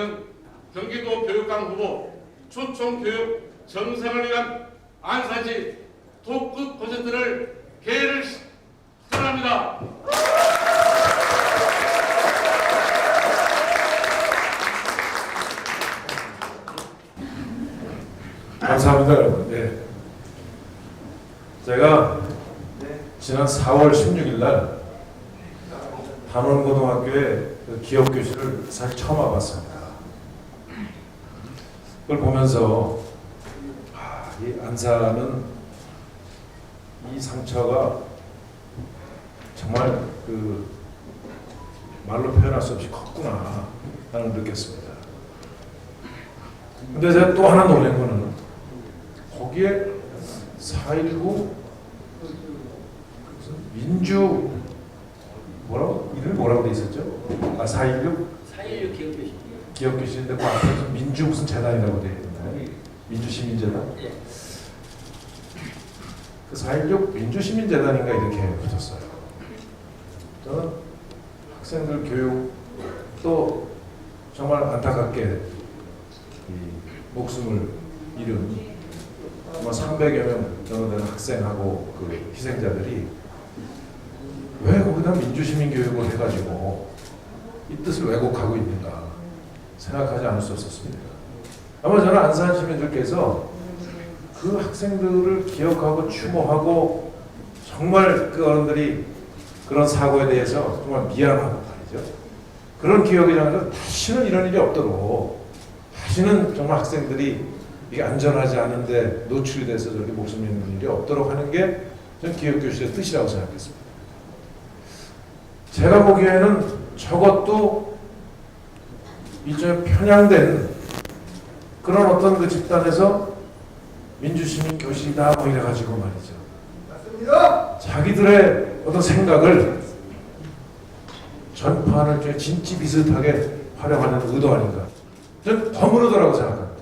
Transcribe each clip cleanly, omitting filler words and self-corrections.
되는 경기도 교육감 후보 초청교육 정상을 위한 안산시 토크 콘서트를 개회를 선언합니다. 감사합니다, 여러분. 네. 제가 지난 4월 16일 날 단원고등학교의 그 기업교실을 사실 처음 와봤습니다. 그걸 보면서 이 안산은 이 상처가 정말 그 말로 표현할 수 없이 컸구나 라는 걸 느꼈습니다. 근데 제가 또 하나 놀란 거는 거기에 4.19 민주 이름이 뭐라고 돼 있었죠? 4.16 기업교실인데 그 앞에 민주 무슨 재단이라고 돼 있나요? 민주시민재단? 예. 그 4.16 민주시민재단인가 이렇게 붙였어요. 저는 학생들 교육 또 정말 안타깝게 이 목숨을 잃은 300여 명 정도 되는 학생하고 그 희생자들이 왜 거기다 민주시민교육을 해가지고 이 뜻을 왜곡하고 있는가 생각하지 않을 수 없었습니다. 아마 저는 안산 시민들께서 그 학생들을 기억하고 추모하고 정말 그 어른들이 그런 사고에 대해서 정말 미안하고 말이죠. 그런 기억이 나서 다시는 이런 일이 없도록 다시는 정말 학생들이 이게 안전하지 않은데 노출이 돼서 저렇게 목숨 잃는 일이 없도록 하는 게 저는 기업교실의 뜻이라고 생각했습니다. 제가 보기에는 저것도 이제 편향된 그런 어떤 그 집단에서 민주시민 교실이다 뭐 이래가지고 말이죠. 맞습니다. 자기들의 어떤 생각을 전파하는 좀 진지 비슷하게 활용하는 의도 아닌가. 저는 검은 의도라고 생각합니다.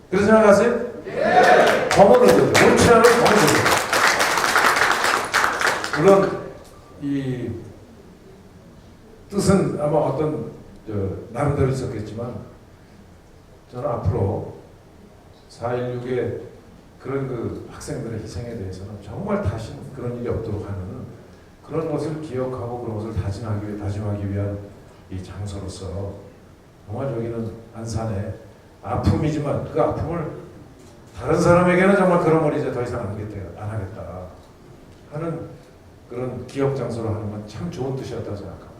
그래서 생각하세요? 네. 검은 의도, 옳지 않은 검은 의도. 물론 이 뜻은 아마 어떤 나름대로 있었겠지만 저는 앞으로 4.16의 그런 그 학생들의 희생에 대해서는 정말 다시는 그런 일이 없도록 하는 그런 것을 기억하고 그런 것을 다짐하기 위한 이 장소로서 정말 저기는 안산의 아픔이지만 그 아픔을 다른 사람에게는 정말 그런 걸 이제 더 이상 안 하겠다 하는 그런 기억 장소로 하는 건 참 좋은 뜻이었다고 생각합니다.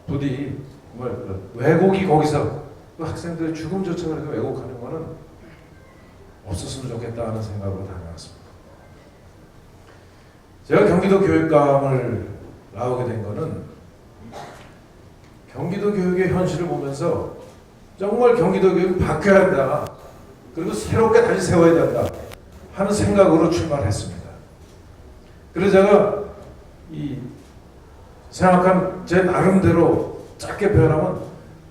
부디 정말 왜곡이 거기서 그 학생들의 죽음조차 그렇게 왜곡하는 거는 없었으면 좋겠다 하는 생각으로 다녀왔습니다. 제가 경기도 교육감을 나오게 된 거는 경기도 교육의 현실을 보면서 정말 경기도 교육이 바뀌어야 한다. 그리고 새롭게 다시 세워야 된다 하는 생각으로 출발했습니다. 그래서 제가 이 생각한 제 나름대로 짧게 표현하면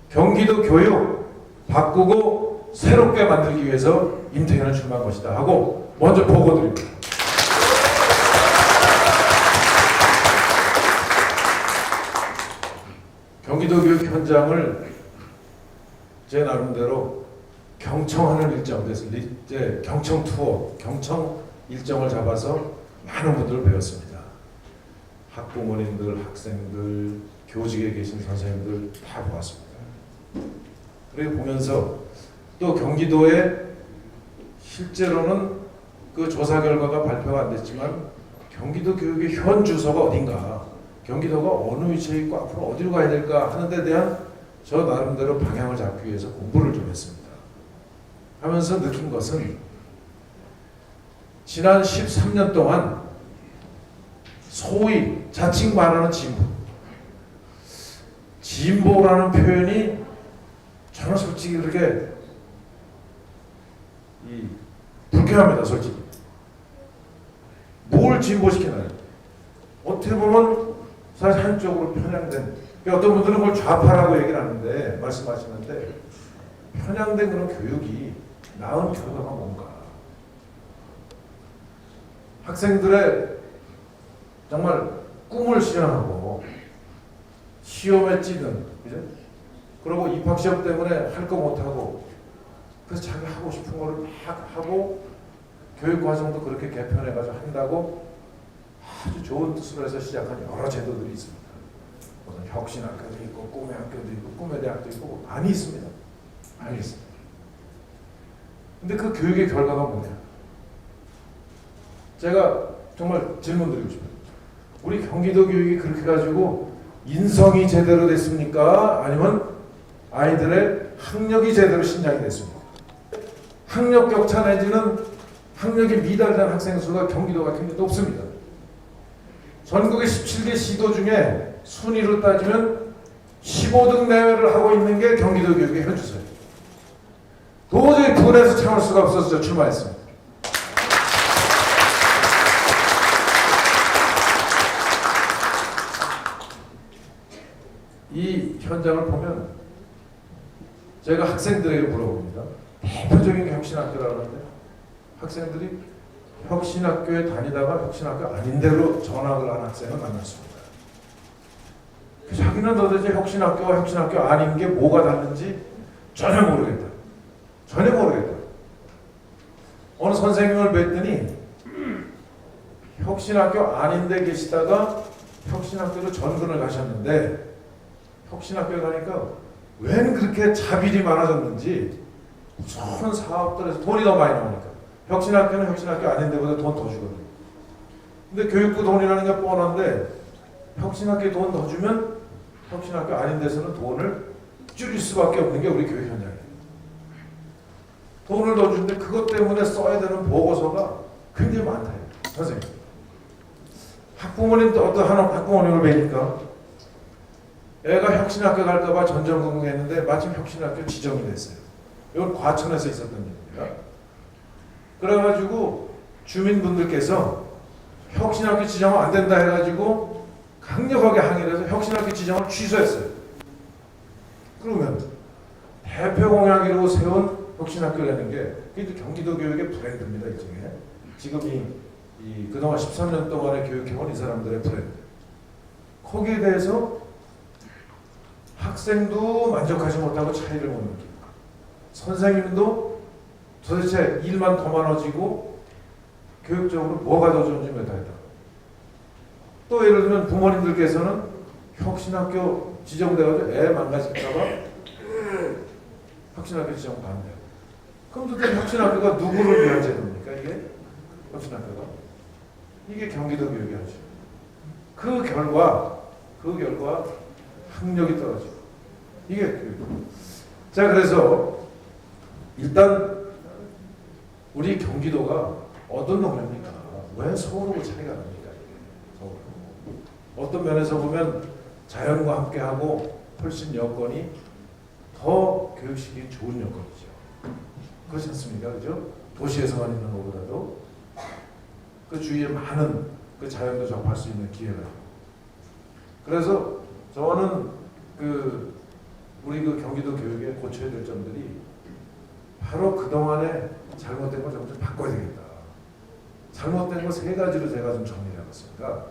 경기도 교육 바꾸고 새롭게 만들기 위해서 임태현을 출마한 것이다 하고 먼저 보고드립니다. 경기도 교육 현장을 제 나름대로 경청하는 일정, 그래서 이제 경청 투어, 경청 일정을 잡아서 많은 분들을 배웠습니다. 학부모님들, 학생들, 교직에 계신 선생님들 다 보았습니다. 그리고 보면서 또 경기도에 실제로는 그 조사 결과가 발표가 안 됐지만 경기도 교육의 현 주소가 어딘가, 경기도가 어느 위치에 있고 앞으로 어디로 가야 될까 하는 데 대한 저 나름대로 방향을 잡기 위해서 공부를 좀 했습니다. 하면서 느낀 것은 지난 13년 동안 소위 자칭 말하는 진보라는 표현이 저는 솔직히 그렇게 불쾌합니다. 솔직히 뭘 진보시키나요? 어떻게 보면 사실 한쪽으로 편향된, 어떤 분들은 그걸 좌파라고 얘기를 하는데 말씀하시는데 편향된 그런 교육이 나은 결과가 뭔가, 학생들의 정말 꿈을 실현하고 시험에 찌든, 그죠? 그리고 입학시험 때문에 할 거 못하고 그래서 자기 하고 싶은 거를 막 하고 교육과정도 그렇게 개편해가지고 한다고 아주 좋은 뜻으로 해서 시작한 여러 제도들이 있습니다. 무슨 혁신학교도 있고 꿈의 학교도 있고 꿈의 대학도 있고 많이 있습니다. 많이 있습니다. 근데 그 교육의 결과가 뭐냐? 제가 정말 질문 드리고 싶어요. 우리 경기도 교육이 그렇게 가지고 인성이 제대로 됐습니까? 아니면 아이들의 학력이 제대로 신장이 됐습니까? 학력 격차 내지는 학력이 미달된 학생 수가 경기도가 굉장히 높습니다. 전국의 17개 시도 중에 순위로 따지면 15등 내외를 하고 있는 게 경기도 교육의 현주소예요. 도저히 분해서 참을 수가 없어서 저 출마했습니다. 이 현장을 보면 제가 학생들에게 물어봅니다. 대표적인 게 혁신학교라는데 학생들이 혁신학교에 다니다가 혁신학교 아닌 데로 전학을 한 학생을 만났습니다. 자기는 도대체 혁신학교와 혁신학교 아닌 게 뭐가 다른지 전혀 모르겠다. 전혀 모르겠다. 어느 선생님을 뵀더니 혁신학교 아닌 데 계시다가 혁신학교로 전근을 가셨는데 혁신학교에 가니까 웬 그렇게 자비리 많아졌는지 무슨 사업들에서 돈이 더 많이 나오니까 혁신학교는 혁신학교 아닌 데보다 돈 더 주거든요. 근데 교육부 돈이라는 게 뻔한데 혁신학교에 돈 더 주면 혁신학교 아닌 데서는 돈을 줄일 수밖에 없는 게 우리 교육 현장이에요. 돈을 더 주는데 그것 때문에 써야 되는 보고서가 굉장히 많다. 선생님. 학부모님도 어떤 한 학부모님을 뵈니까 애가 혁신학교 갈까봐 전전긍긍했는데 마침 혁신학교 지정이 됐어요. 이건 과천에서 있었던 일입니다. 그래가지고 주민분들께서 혁신학교 지정은 안 된다 해가지고 강력하게 항의를 해서 혁신학교 지정을 취소했어요. 그러면 대표 공약이라고 세운 혁신학교라는 게 그게 경기도 교육의 브랜드입니다. 일종의 지금 이 그동안 13년 동안에 교육해온 이 사람들의 브랜드. 거기에 대해서 학생도 만족하지 못하고 차이를 못 느끼고 선생님도 도대체 일만 더 많아지고 교육적으로 뭐가 더 좋은지 못하겠다. 또 예를 들면 부모님들께서는 혁신학교 지정돼가지고 애 망가질까봐 혁신학교 지정 반대. 그럼 도대체 혁신학교가 누구를 위한 제도입니까? 이게 혁신학교가 이게 경기도 교육이 하죠. 그 결과 학력이 떨어지고 이게 교육. 자, 그래서 일단 우리 경기도가 어떤 동네입니까? 왜 서울하고 차이가 납니까? 서울. 어떤 면에서 보면 자연과 함께하고 훨씬 여건이 더 교육시키기 좋은 여건이죠. 그렇지 않습니까? 그죠? 도시에서만 있는 것보다도 그 주위에 많은 그 자연도 접할 수 있는 기회가 있고. 그래서 저는 우리 경기도 교육에 고쳐야 될 점들이 바로 그동안에 잘못된 걸 좀 바꿔야 되겠다. 잘못된 거 세 가지로 제가 좀 정리를 해봤습니다.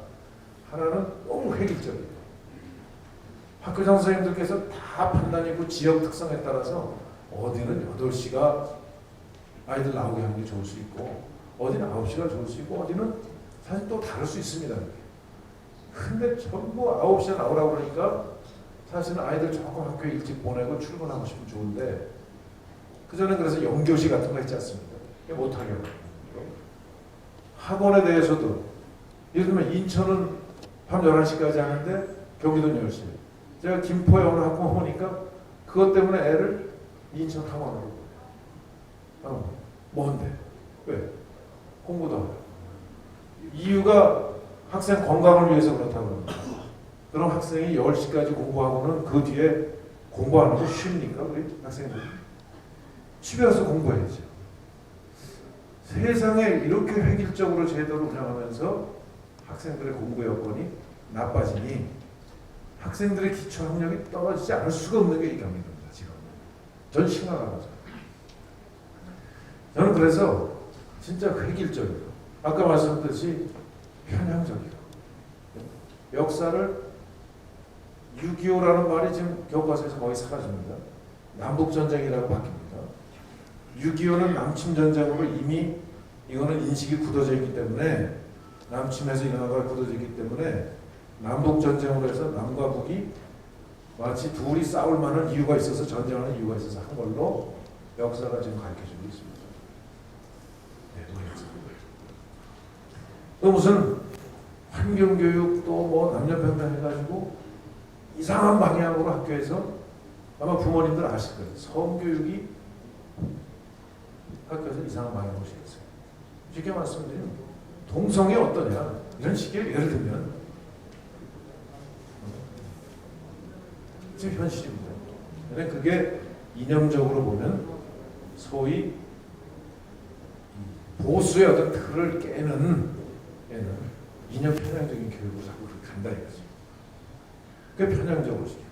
하나는 너무 획일적이에요. 학교장 선생님들께서 다 판단이 있고 지역 특성에 따라서 어디는 8시가 아이들 나오게 하는 게 좋을 수 있고 어디는 9시가 좋을 수 있고 어디는 사실 또 다를 수 있습니다. 근데 전부 9시에 나오라고 그러니까 사실은 아이들 조금 학교에 일찍 보내고 출근하고 싶으면 좋은데 그전에 그래서 영교시 같은 거 했지 않습니까? 못하게 하고 학원에 대해서도 예를 들면 인천은 밤 11시까지 하는데 경기도는 10시. 제가 김포에 어느 학원 보니까 그것 때문에 애를 인천 학원으로 뭔데? 왜? 공부도 하고 이유가 학생 건강을 위해서 그렇다고 합니다. 그럼 학생이 10시까지 공부하고는 그 뒤에 공부하는 거 쉽니까? 우리 학생들 집에 가서 공부해야죠. 세상에 이렇게 획일적으로 제도를 운영하면서 학생들의 공부 여건이 나빠지니 학생들의 기초 학력이 떨어지지 않을 수가 없는 게 이 경기도입니다. 지금 전 심각하죠. 저는 그래서 진짜 획일적이고 아까 말씀드렸듯이 편향적이고 역사를 6.25라는 말이 지금 교과서에서 거의 사라집니다. 남북전쟁이라고 바뀝니다. 6.25는 남침전쟁으로 이미 이거는 인식이 굳어져 있기 때문에 남침에서 일어난 걸 굳어져 있기 때문에 남북전쟁으로 해서 남과 북이 마치 둘이 싸울 만한 이유가 있어서 전쟁하는 이유가 있어서 한 걸로 역사가 지금 가르쳐주고 있습니다. 또 무슨 환경교육 또 뭐 남녀평등 해가지고 이상한 방향으로 학교에서 아마 부모님들 아실 거예요. 성교육이 학교에서 이상한 방향으로 시켰어요. 쉽게 말씀드리면 동성애 어떠냐 이런 식의 예를 들면 지금 현실입니다. 근데 그게 이념적으로 보면 소위 보수의 어떤 틀을 깨는 이념 편향적인 교육으로 자꾸 그렇게 간다 이거죠. 그게 편향적으로 시켜요.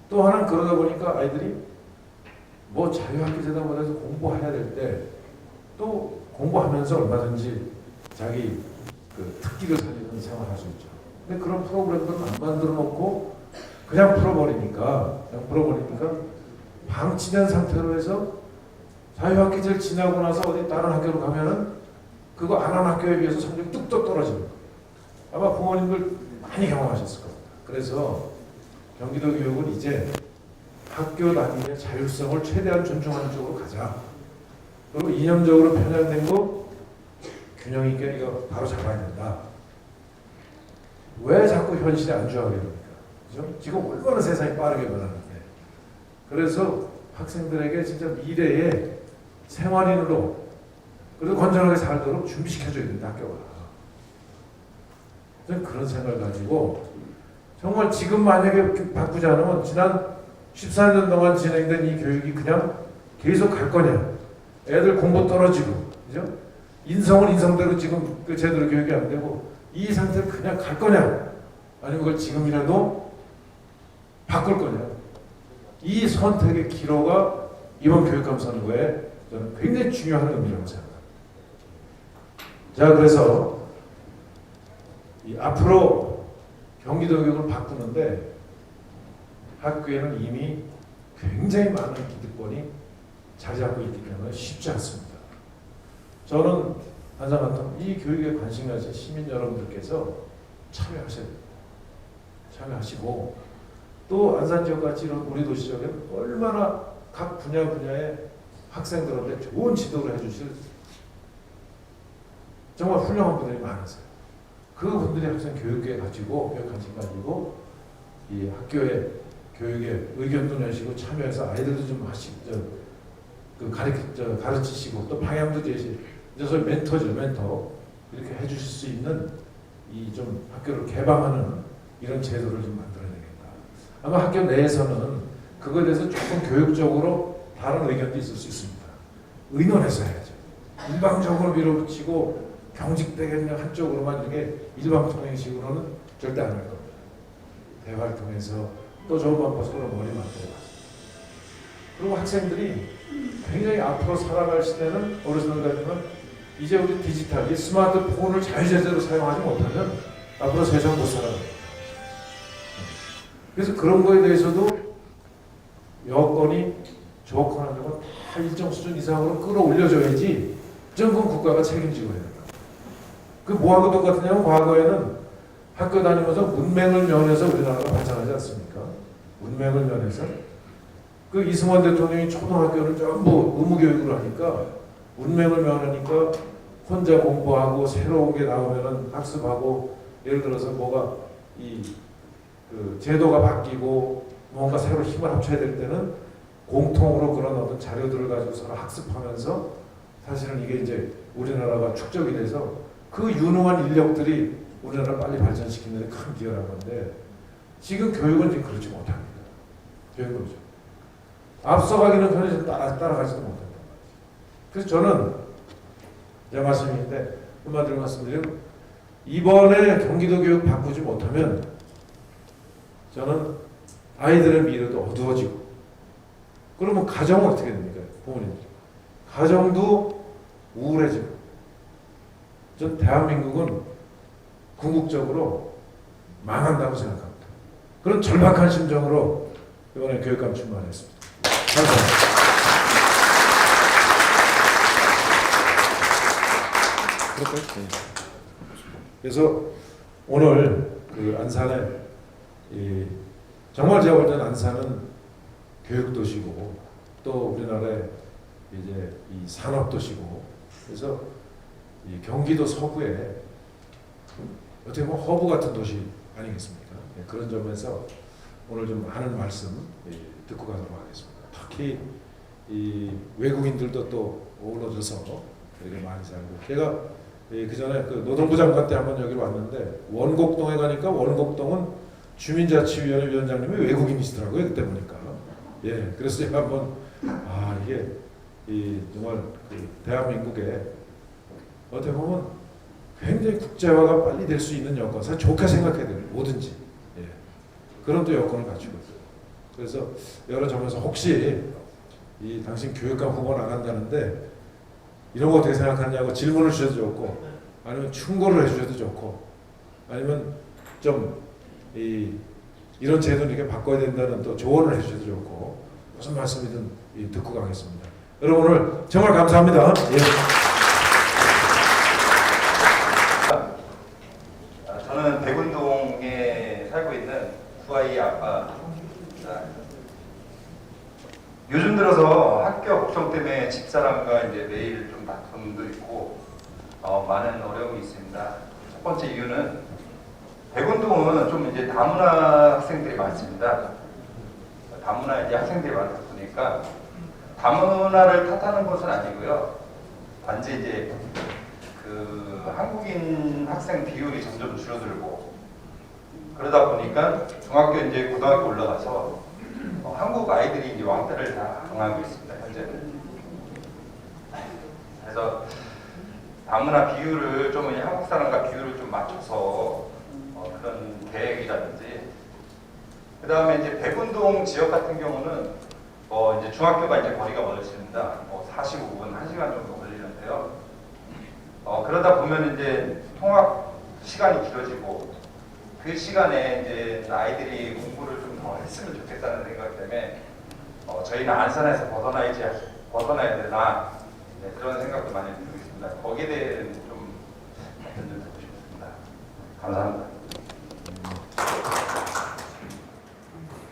또 하나는 그러다 보니까 아이들이 뭐 자유학기제도보다 공부해야 될 때 또 공부하면서 얼마든지 자기 그 특기를 살리는 생활을 할 수 있죠. 근데 그런 프로그램들은 안 만들어 놓고 그냥 풀어버리니까 방치된 상태로 해서 자유학기제를 지나고 나서 어디 다른 학교로 가면은 그거 안 한 학교에 비해서 성적이 뚝뚝 떨어지는 거예요. 아마 부모님들 많이 경험하셨을 겁니다. 그래서 경기도 교육은 이제 학교 단위의 자율성을 최대한 존중하는 쪽으로 가자. 그리고 이념적으로 편향된 거 균형 있게 이거 바로 잡아야 된다. 왜 자꾸 현실에 안주하게 됩니까? 그죠? 지금 얼마나 세상이 빠르게 변하는데. 그래서 학생들에게 진짜 미래의 생활인으로 그래도 건전하게 살도록 준비시켜줘야 된다, 학교가. 저는 그런 생각을 가지고 정말 지금 만약에 바꾸지 않으면 지난 14년 동안 진행된 이 교육이 그냥 계속 갈 거냐. 애들 공부 떨어지고, 그죠? 인성은 인성대로 지금 그 제대로 교육이 안 되고 이 상태로 그냥 갈 거냐. 아니면 그걸 지금이라도 바꿀 거냐. 이 선택의 기로가 이번 교육감 선거에 저는 굉장히 중요한 의미라고 생각합니다. 자, 그래서 앞으로 경기도 교육을 바꾸는데 학교에는 이미 굉장히 많은 기득권이 자리 잡고 있기 때문에 쉽지 않습니다. 저는 한사만큼 이 교육에 관심 가진 시민 여러분들께서 참여하셔야 됩니다. 참여하시고 또 안산지역같이 이런 우리 도시 지역에 얼마나 각 분야의 학생들한테 좋은 지도를 해주실 정말 훌륭한 분들이 많으세요. 그 분들이 학생 교육에 가지고 교육 관심 가지고 이 학교의 교육에 의견도 내시고 참여해서 아이들도 좀 가르치시고 또 방향도 제시, 이제 소위 멘토죠, 멘토 이렇게 해주실 수 있는 이 좀 학교를 개방하는 이런 제도를 좀 만들어야 되겠다. 아마 학교 내에서는 그거에 대해서 조금 교육적으로 다른 의견도 있을 수 있습니다. 의논해서 해야죠. 일방적으로 밀어붙이고 경직되게 그냥 한쪽으로만 이렇게 일방통행식으로는 절대 안 할 겁니다. 대화를 통해서 또 좋은 방법 서로 머리 맞대고 그리고 학생들이 굉장히 앞으로 살아갈 시대는 어르신들 같으면 이제 우리 디지털, 이 스마트폰을 자유제대로 사용하지 못하면 앞으로 세상 못 살아요. 그래서 그런 거에 대해서도 여건이 좋거나 저건 다 일정 수준 이상으로 끌어올려줘야지 전국 국가가 책임지고 해야 된다. 그 뭐하고 똑같으냐면 과거에는 학교 다니면서 문맹을 면해서 우리나라가 발전하지 않습니까? 문맹을 면해서 그 이승만 대통령이 초등학교를 전부 의무교육으로 하니까 문맹을 면하니까 혼자 공부하고 새로운 게 나오면은 학습하고 예를 들어서 뭐가 그 제도가 바뀌고 뭔가 새로 힘을 합쳐야 될 때는 공통으로 그런 어떤 자료들을 가지고 서로 학습하면서 사실은 이게 이제 우리나라가 축적이 돼서 그 유능한 인력들이 우리나라를 빨리 발전시키는 데 큰 기여를 한 건데 지금 교육은 지금 그렇지 못합니다. 교육은 그렇죠. 앞서가기는 편해서 따라가지도 못한다. 그래서 저는 제 말씀인데 한마디로 말씀드리면 이번에 경기도 교육 바꾸지 못하면 저는 아이들의 미래도 어두워지고 그러면 가정은 어떻게 됩니까? 부모님들 가정도 우울해지고 전 대한민국은 궁극적으로 망한다고 생각합니다. 그런 절박한 심정으로 이번에 교육감 출마했습니다. 감사합니다. 그래서 오늘 그 안산에 정말 제가 볼 때는 안산은 교육도시고 또 우리나라의 이제 이 산업도시고 그래서 이 경기도 서부에 어떻게 보면 허브 같은 도시 아니겠습니까? 그런 점에서 오늘 좀 많은 말씀 듣고 가도록 하겠습니다. 특히 이 외국인들도 또 어우러져서 이렇게 많이 살고 제가 그 전에 그 노동부 장관 때 한번 여기로 왔는데 원곡동에 가니까 원곡동은 주민자치위원회 위원장님이 외국인이시더라고요. 그때 보니까 그래서 제가 한번 이게 정말 그 대한민국에 어떻게 보면 굉장히 국제화가 빨리 될 수 있는 여건, 사실 좋게 생각해야 돼요. 뭐든지 그런 또 여건을 갖추고 있어요. 그래서 여러 점에서 혹시 이 당신 교육감 후보 나간다는데 이런 거 어떻게 생각하냐고 질문을 주셔도 좋고 아니면 충고를 해주셔도 좋고 아니면 좀 이런 제도는 이렇게 바꿔야 된다는 또 조언을 해주셔도 좋고 무슨 말씀이든 듣고 가겠습니다. 여러분 오늘 정말 감사합니다. 저는 백운동에 살고 있는 두 아이 아빠입니다. 요즘 들어서 학교 걱정 때문에 집사람과 이제 매일 좀 다툼도 있고 많은 어려움이 있습니다. 첫 번째 이유는 백운동은 좀 이제 다문화 학생들이 많습니다. 다문화 이제 학생들이 많다 보니까 다문화를 탓하는 것은 아니고요. 단지 이제 그 한국인 학생 비율이 점점 줄어들고 그러다 보니까 중학교 이제 고등학교 올라가서 한국 아이들이 이제 왕따를 다 당하고 있습니다. 현재는. 그래서 다문화 비율을 좀 한국 사람과 비율을 좀 맞춰서 그런 계획이라든지 그 다음에 이제 백운동 지역 같은 경우는 이제 중학교가 이제 거리가 멀어집니다. 45분, 1시간 정도 걸리는데요. 그러다 보면 이제 통학 시간이 길어지고 그 시간에 이제 아이들이 공부를 좀 더 했으면 좋겠다는 생각 때문에 저희는 안산에서 벗어나야 되나 그런 생각도 많이 들고 있습니다. 거기에 대해 좀 답변 좀 듣고 싶습니다. 감사합니다.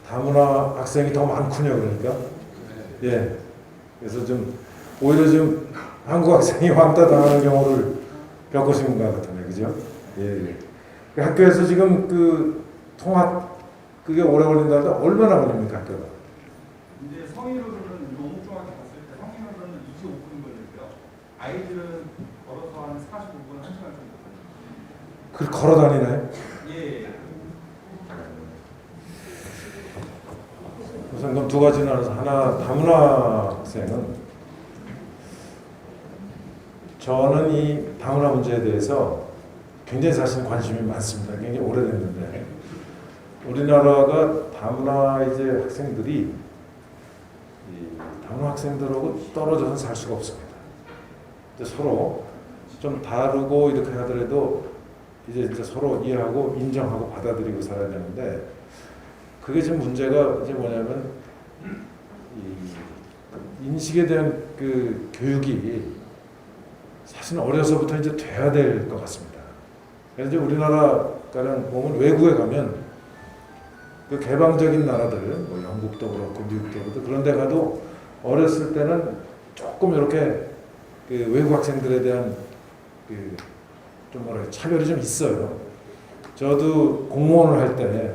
다문화 학생이 더 많군요. 그러니까 그래서 좀 오히려 좀 한국 학생이 왕따 당하는 경우를 겪으신 것 같은데 그죠? 그 학교에서 지금 그 통학 그게 오래 걸린다는데 얼마나 걸립니까 학교가? 이제 성인으로는 농중학교 갔을 때 성인으로는 25분 걸리고요. 아이들은 걸어서 한 45분, 1시간 정도 걸립니다. 그 걸어 다니나요? 예. 우선 그럼 두 가지 나눠서 하나 다문화 학생은 저는 이 다문화 문제에 대해서 굉장히 사실 관심이 많습니다. 굉장히 오래됐는데 우리나라가 다문화 이제 학생들이 이 다문화 학생들하고 떨어져서 살 수가 없습니다. 서로 좀 다르고 이렇게 하더라도 이제 서로 이해하고 인정하고 받아들이고 살아야 되는데 그게 지금 문제가 이제 뭐냐면 이 인식에 대한 그 교육이 사실은 어려서부터 이제 돼야 될 것 같습니다. 그래서 이제 우리나라가는 보면 외국에 가면 그 개방적인 나라들, 뭐 영국도 그렇고 미국도 그렇고 그런 데 가도 어렸을 때는 조금 이렇게 그 외국 학생들에 대한 그 좀 뭐랄까 차별이 좀 있어요. 저도 공무원을 할 때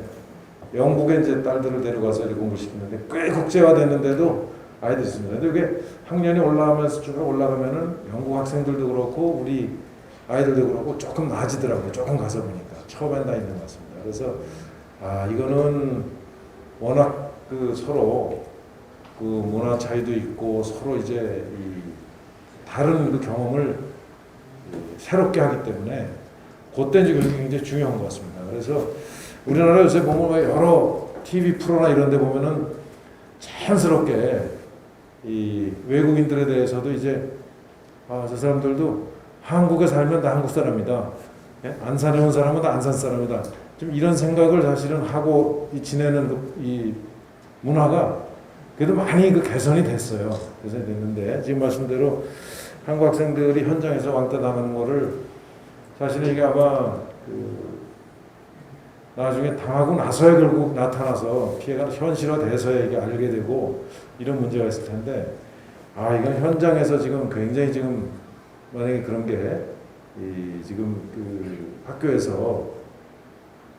영국에 이제 딸들을 데려가서 이렇게 공부를 시키는데 꽤 국제화됐는데도 아이들이 있습니다. 근데 이게 학년이 올라가면서 쭉 올라가면은 영국 학생들도 그렇고 우리 아이들도 그렇고 조금 나아지더라고요. 조금 가서 보니까 처음엔 다 있는 것 같습니다. 그래서 이거는 워낙 그 서로 그 문화 차이도 있고 서로 이제 이 다른 그 경험을 새롭게 하기 때문에 그때 이제 굉장히 중요한 것 같습니다. 그래서 우리나라 요새 보면 여러 TV 프로나 이런 데 보면은 자연스럽게 이 외국인들에 대해서도 이제 저 사람들도 한국에 살면 다 한국 사람이다. 안산에 온 사람은 다 안산 사람이다. 좀 이런 생각을 사실은 하고 지내는 이 문화가 그래도 많이 그 개선이 됐어요. 개선이 됐는데 지금 말씀대로 한국 학생들이 현장에서 왕따 당하는 거를 사실은 이게 아마 나중에 당하고 나서야 결국 나타나서 피해가 현실화돼서야 이게 알게 되고 이런 문제가 있을 텐데 이건 현장에서 지금 굉장히 지금 만약에 그런 게 지금 학교에서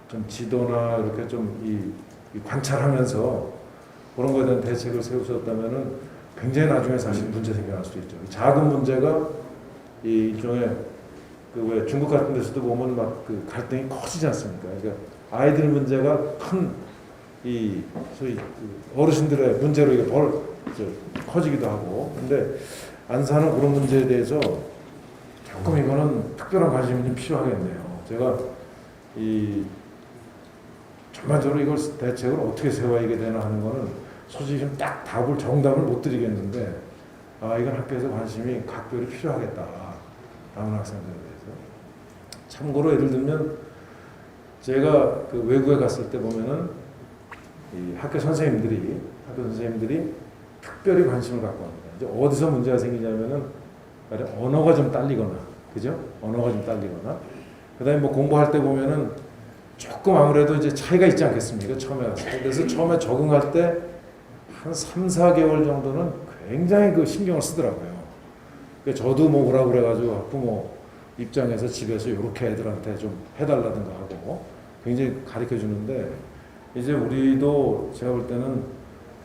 좀 지도나 이렇게 좀 이 관찰하면서 그런 거에 대한 대책을 세우셨다면은 굉장히 나중에 사실 문제 생겨날 수도 있죠. 작은 문제가 이 일종의 왜 중국 같은 데서도 보면 막 그 갈등이 커지지 않습니까? 그러니까 아이들 문제가 큰 이 소위 어르신들의 문제로 이게 커지기도 하고, 근데 안 사는 그런 문제에 대해서 조금 이거는 특별한 관심이 좀 필요하겠네요. 제가 이 전반적으로 이걸 대책을 어떻게 세워야 되나 하는 거는 솔직히 좀 딱 정답을 못 드리겠는데 이건 학교에서 관심이 각별히 필요하겠다. 남은 학생들에 대해서. 참고로 예를 들면 제가 그 외국에 갔을 때 보면은 이 학교 선생님들이 특별히 관심을 갖고 합니다. 이제 어디서 문제가 생기냐면은 언어가 좀 딸리거나, 그죠? 언어가 좀 딸리거나, 그다음에 뭐 공부할 때 보면은 조금 아무래도 이제 차이가 있지 않겠습니까? 처음에 갔을 때. 그래서 처음에 적응할 때 한 3, 4개월 정도는 굉장히 그 신경을 쓰더라고요. 그러니까 저도 뭐 오라고 그래가지고 학부모 입장에서 집에서 이렇게 애들한테 좀 해달라든가 하고 굉장히 가르쳐 주는데, 이제 우리도 제가 볼 때는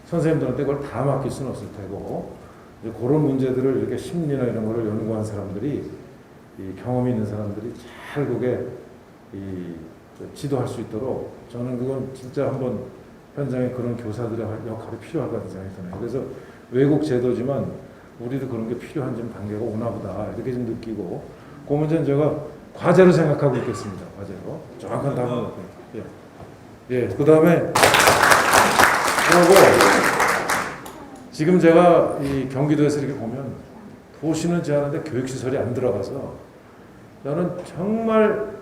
선생님들한테 그걸 다 맡길 수는 없을 테고, 이제 그런 문제들을 이렇게 심리나 이런 거를 연구한 사람들이, 이 경험이 있는 사람들이 잘 그게 지도할 수 있도록, 저는 그건 진짜 한번 현장에 그런 교사들의 역할이 필요할 것 같은 생각이 드네요. 그래서 외국 제도지만 우리도 그런 게 필요한 좀 단계가 오나 보다 이렇게 좀 느끼고, 그 문제는 제가 과제로 생각하고 있겠습니다. 과제로. 정확한 답은 없고요. 예, 그 다음에 그리고 지금 제가 이 경기도에서 이렇게 보면 도시는 제하는데 교육시설이 안 들어가서, 저는 정말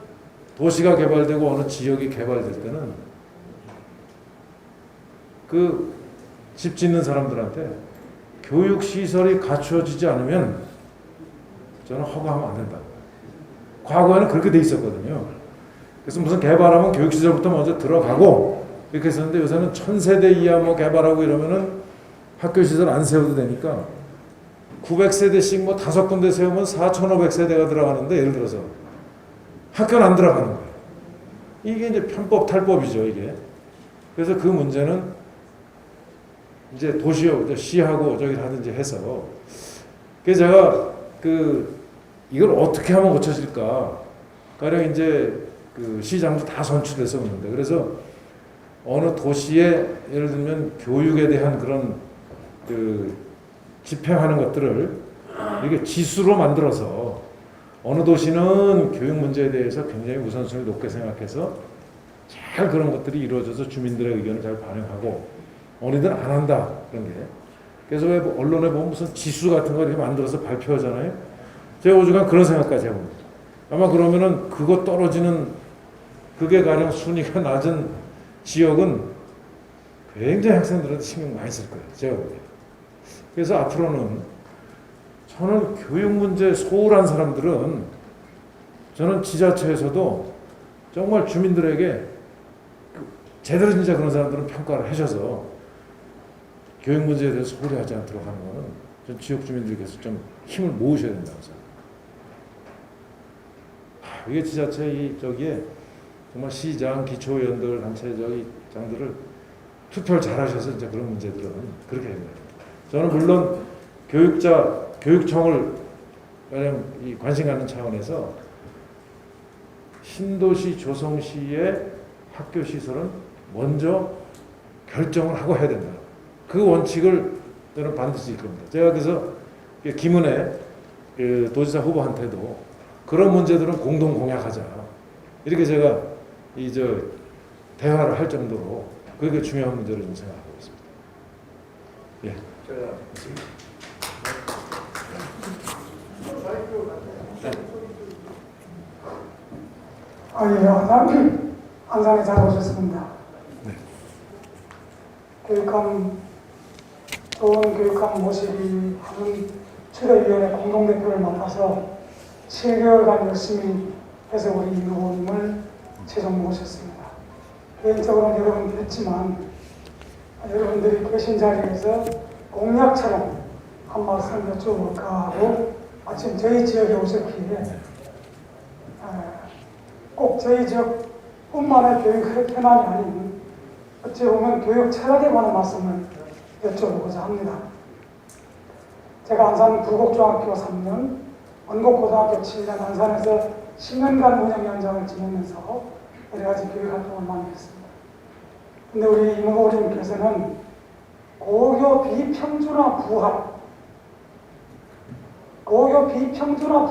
도시가 개발되고 어느 지역이 개발될 때는 그 집 짓는 사람들한테 교육시설이 갖추어지지 않으면 저는 허가하면 안 된다. 과거에는 그렇게 돼 있었거든요. 그래서 무슨 개발하면 교육시설부터 먼저 들어가고 이렇게 했었는데, 요새는 1000세대 이하 뭐 개발하고 이러면은 학교시설 안 세워도 되니까 900세대씩 뭐 5군데 세우면 4500세대가 들어가는데, 예를 들어서 학교는 안 들어가는 거예요. 이게 이제 편법 탈법이죠, 이게. 그래서 그 문제는 이제 시하고 저기 하든지 해서, 그래서 제가 이걸 어떻게 하면 고쳐질까? 가령 이제 그 시장도 다 선출돼서 오는데, 그래서 어느 도시에 예를 들면 교육에 대한 그런 집행하는 것들을 이렇게 지수로 만들어서, 어느 도시는 교육 문제에 대해서 굉장히 우선순위를 높게 생각해서 잘 그런 것들이 이루어져서 주민들의 의견을 잘 반영하고, 어느 데는 안 한다, 그런 게. 그래서 왜 언론에 보면 무슨 지수 같은 거 이렇게 만들어서 발표하잖아요. 제가 오죽한 그런 생각까지 해봅니다. 아마 그러면은 그거 떨어지는, 그게 가령 순위가 낮은 지역은 굉장히 학생들한테 신경 많이 쓸 거예요, 제가 보기에. 그래서 앞으로는 저는 교육 문제에 소홀한 사람들은, 저는 지자체에서도 정말 주민들에게 제대로 진짜 그런 사람들은 평가를 하셔서 교육 문제에 대해서 소홀히 하지 않도록 하는 거는 전 지역 주민들께서 좀 힘을 모으셔야 된다고 생각합니다. 이게 지자체 저기에 정말 시장, 기초의원들, 단체 장들을 투표를 잘하셔서 이제 그런 문제들은 그렇게 해야 됩니다. 저는 물론 교육청을 이 관심 갖는 차원에서 신도시, 조성시의 학교 시설은 먼저 결정을 하고 해야 된다. 그 원칙을 저는 반드시 지킬 겁니다. 제가 그래서 김은혜 도지사 후보한테도 그런 문제들은 공동 공약하자, 이렇게 제가 대화를 할 정도로 그게 중요한 문제를 좀 생각하고 있습니다. 예. 아니, 나는 안산에 잘 오셨습니다. 교육감, 좋은 교육감 모시기 하는 추대위원회 공동대표를 맡아서 7개월간 열심히 해서 우리 임 후보님을 최종 모셨습니다. 개인적으로는 여러 번 뵀지만 여러분들이 계신 자리에서 공약처럼 한 말씀 여쭤볼까 하고 마침 저희 지역에 오셨기에 꼭 저희 지역뿐만의 교육 현안이 아닌 어찌 보면 교육 철학에 관한 말씀을 여쭤보고자 합니다. 제가 안산 부곡중학교 3년, 원곡고등학교 7년, 안산에서 10년간 운영위원장을 지내면서 여러 가지 교육 활동을 많이 했습니다. 근데 우리 임 후보님께서는 고교 비평준화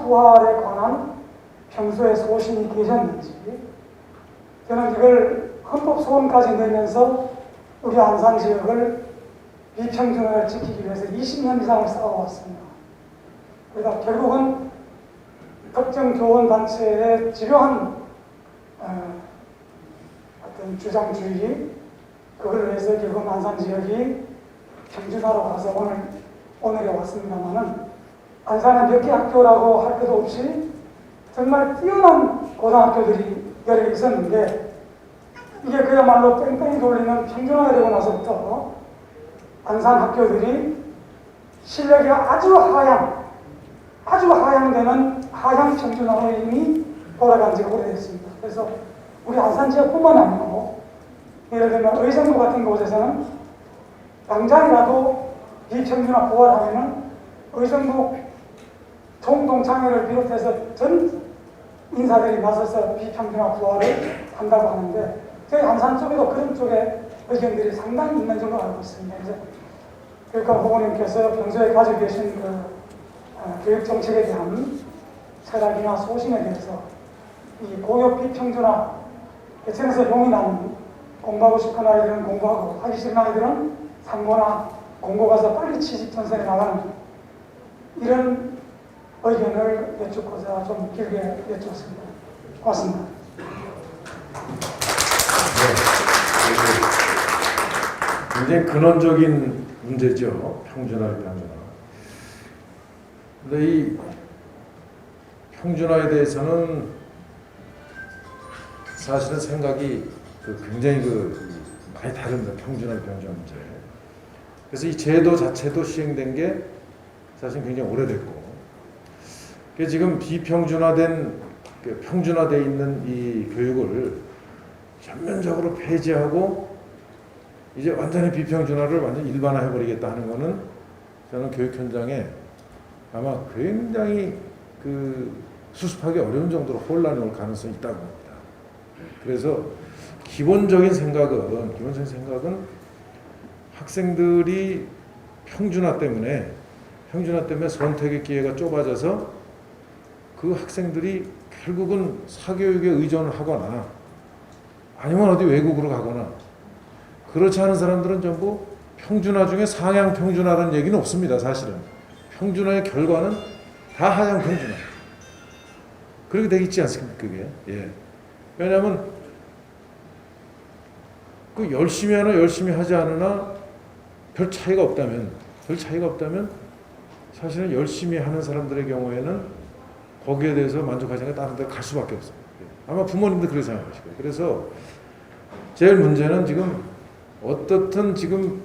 부활에 관한 평소에 소신이 계셨는지, 저는 이걸 헌법 소원까지 내면서 우리 안산 지역을 비평준화를 지키기 위해서 20년 이상을 싸워왔습니다. 그러다 결국은 특정 교원단체의 집요한 어떤 주장주의, 그걸 위해서 결국 안산 지역이 평준화로 가서 오늘에 왔습니다만은, 안산에 몇 개 학교라고 할 것도 없이 정말 뛰어난 고등학교들이 여러 개 있었는데, 이게 그야말로 뺑뺑이 돌리는 평준화가 되고 나서부터 안산 학교들이 실력이 아주 하향되는 하향 평준화로 이미 돌아간 지가 오래됐습니다. 그래서 우리 안산 지역뿐만 아니고 예를 들면 의정부 같은 곳에서는 당장이라도 비평준화 부활하면은 의정부 총동창회를 비롯해서 전 인사들이 나서서 비평준화 부활을 한다고 하는데, 저희 안산 쪽에도 그런 쪽에 의견들이 상당히 있는 걸로 알고 있습니다. 이제 교육감 후보님께서 평소에 가지고 계신 교육 정책에 대한 철학이나 소신에 대해서 이 고교 비평준화, 예천에서 용이 나는 공부하고 싶은 아이들은 공부하고 하기 싫은 아이들은 상고나 공고 가서 빨리 취직 전선에 나가는 이런 의견을 여쭙고자 좀 길게 여쭙습니다. 고맙습니다. 굉장히 근원적인 문제죠. 평준화를 평준화. 근데 이 평준화에 대해서는 사실은 생각이 굉장히 많이 다릅니다. 평준화 문제. 그래서 이 제도 자체도 시행된 게 사실 굉장히 오래됐고, 지금 비평준화된 평준화되어 있는 이 교육을 전면적으로 폐지하고 이제 완전히 비평준화를 완전히 일반화해버리겠다 하는 거는 저는 교육 현장에 아마 굉장히 수습하기 어려운 정도로 혼란이 올 가능성이 있다고 봅니다. 그래서 기본적인 생각은 학생들이 평준화 때문에 선택의 기회가 좁아져서 그 학생들이 결국은 사교육에 의존을 하거나 아니면 어디 외국으로 가거나, 그렇지 않은 사람들은 전부 평준화 중에 상향 평준화라는 얘기는 없습니다. 사실은 평준화의 결과는 다 하향 평준화. 그렇게 되겠지 않습니까? 그게. 예. 왜냐하면 열심히 하나 열심히 하지 않으나 별 차이가 없다면 사실은 열심히 하는 사람들의 경우에는 거기에 대해서 만족하지 않고 다른 데 갈 수밖에 없어요. 아마 부모님도 그렇게 생각하실 거예요. 그래서 제일 문제는 지금 어떻든 지금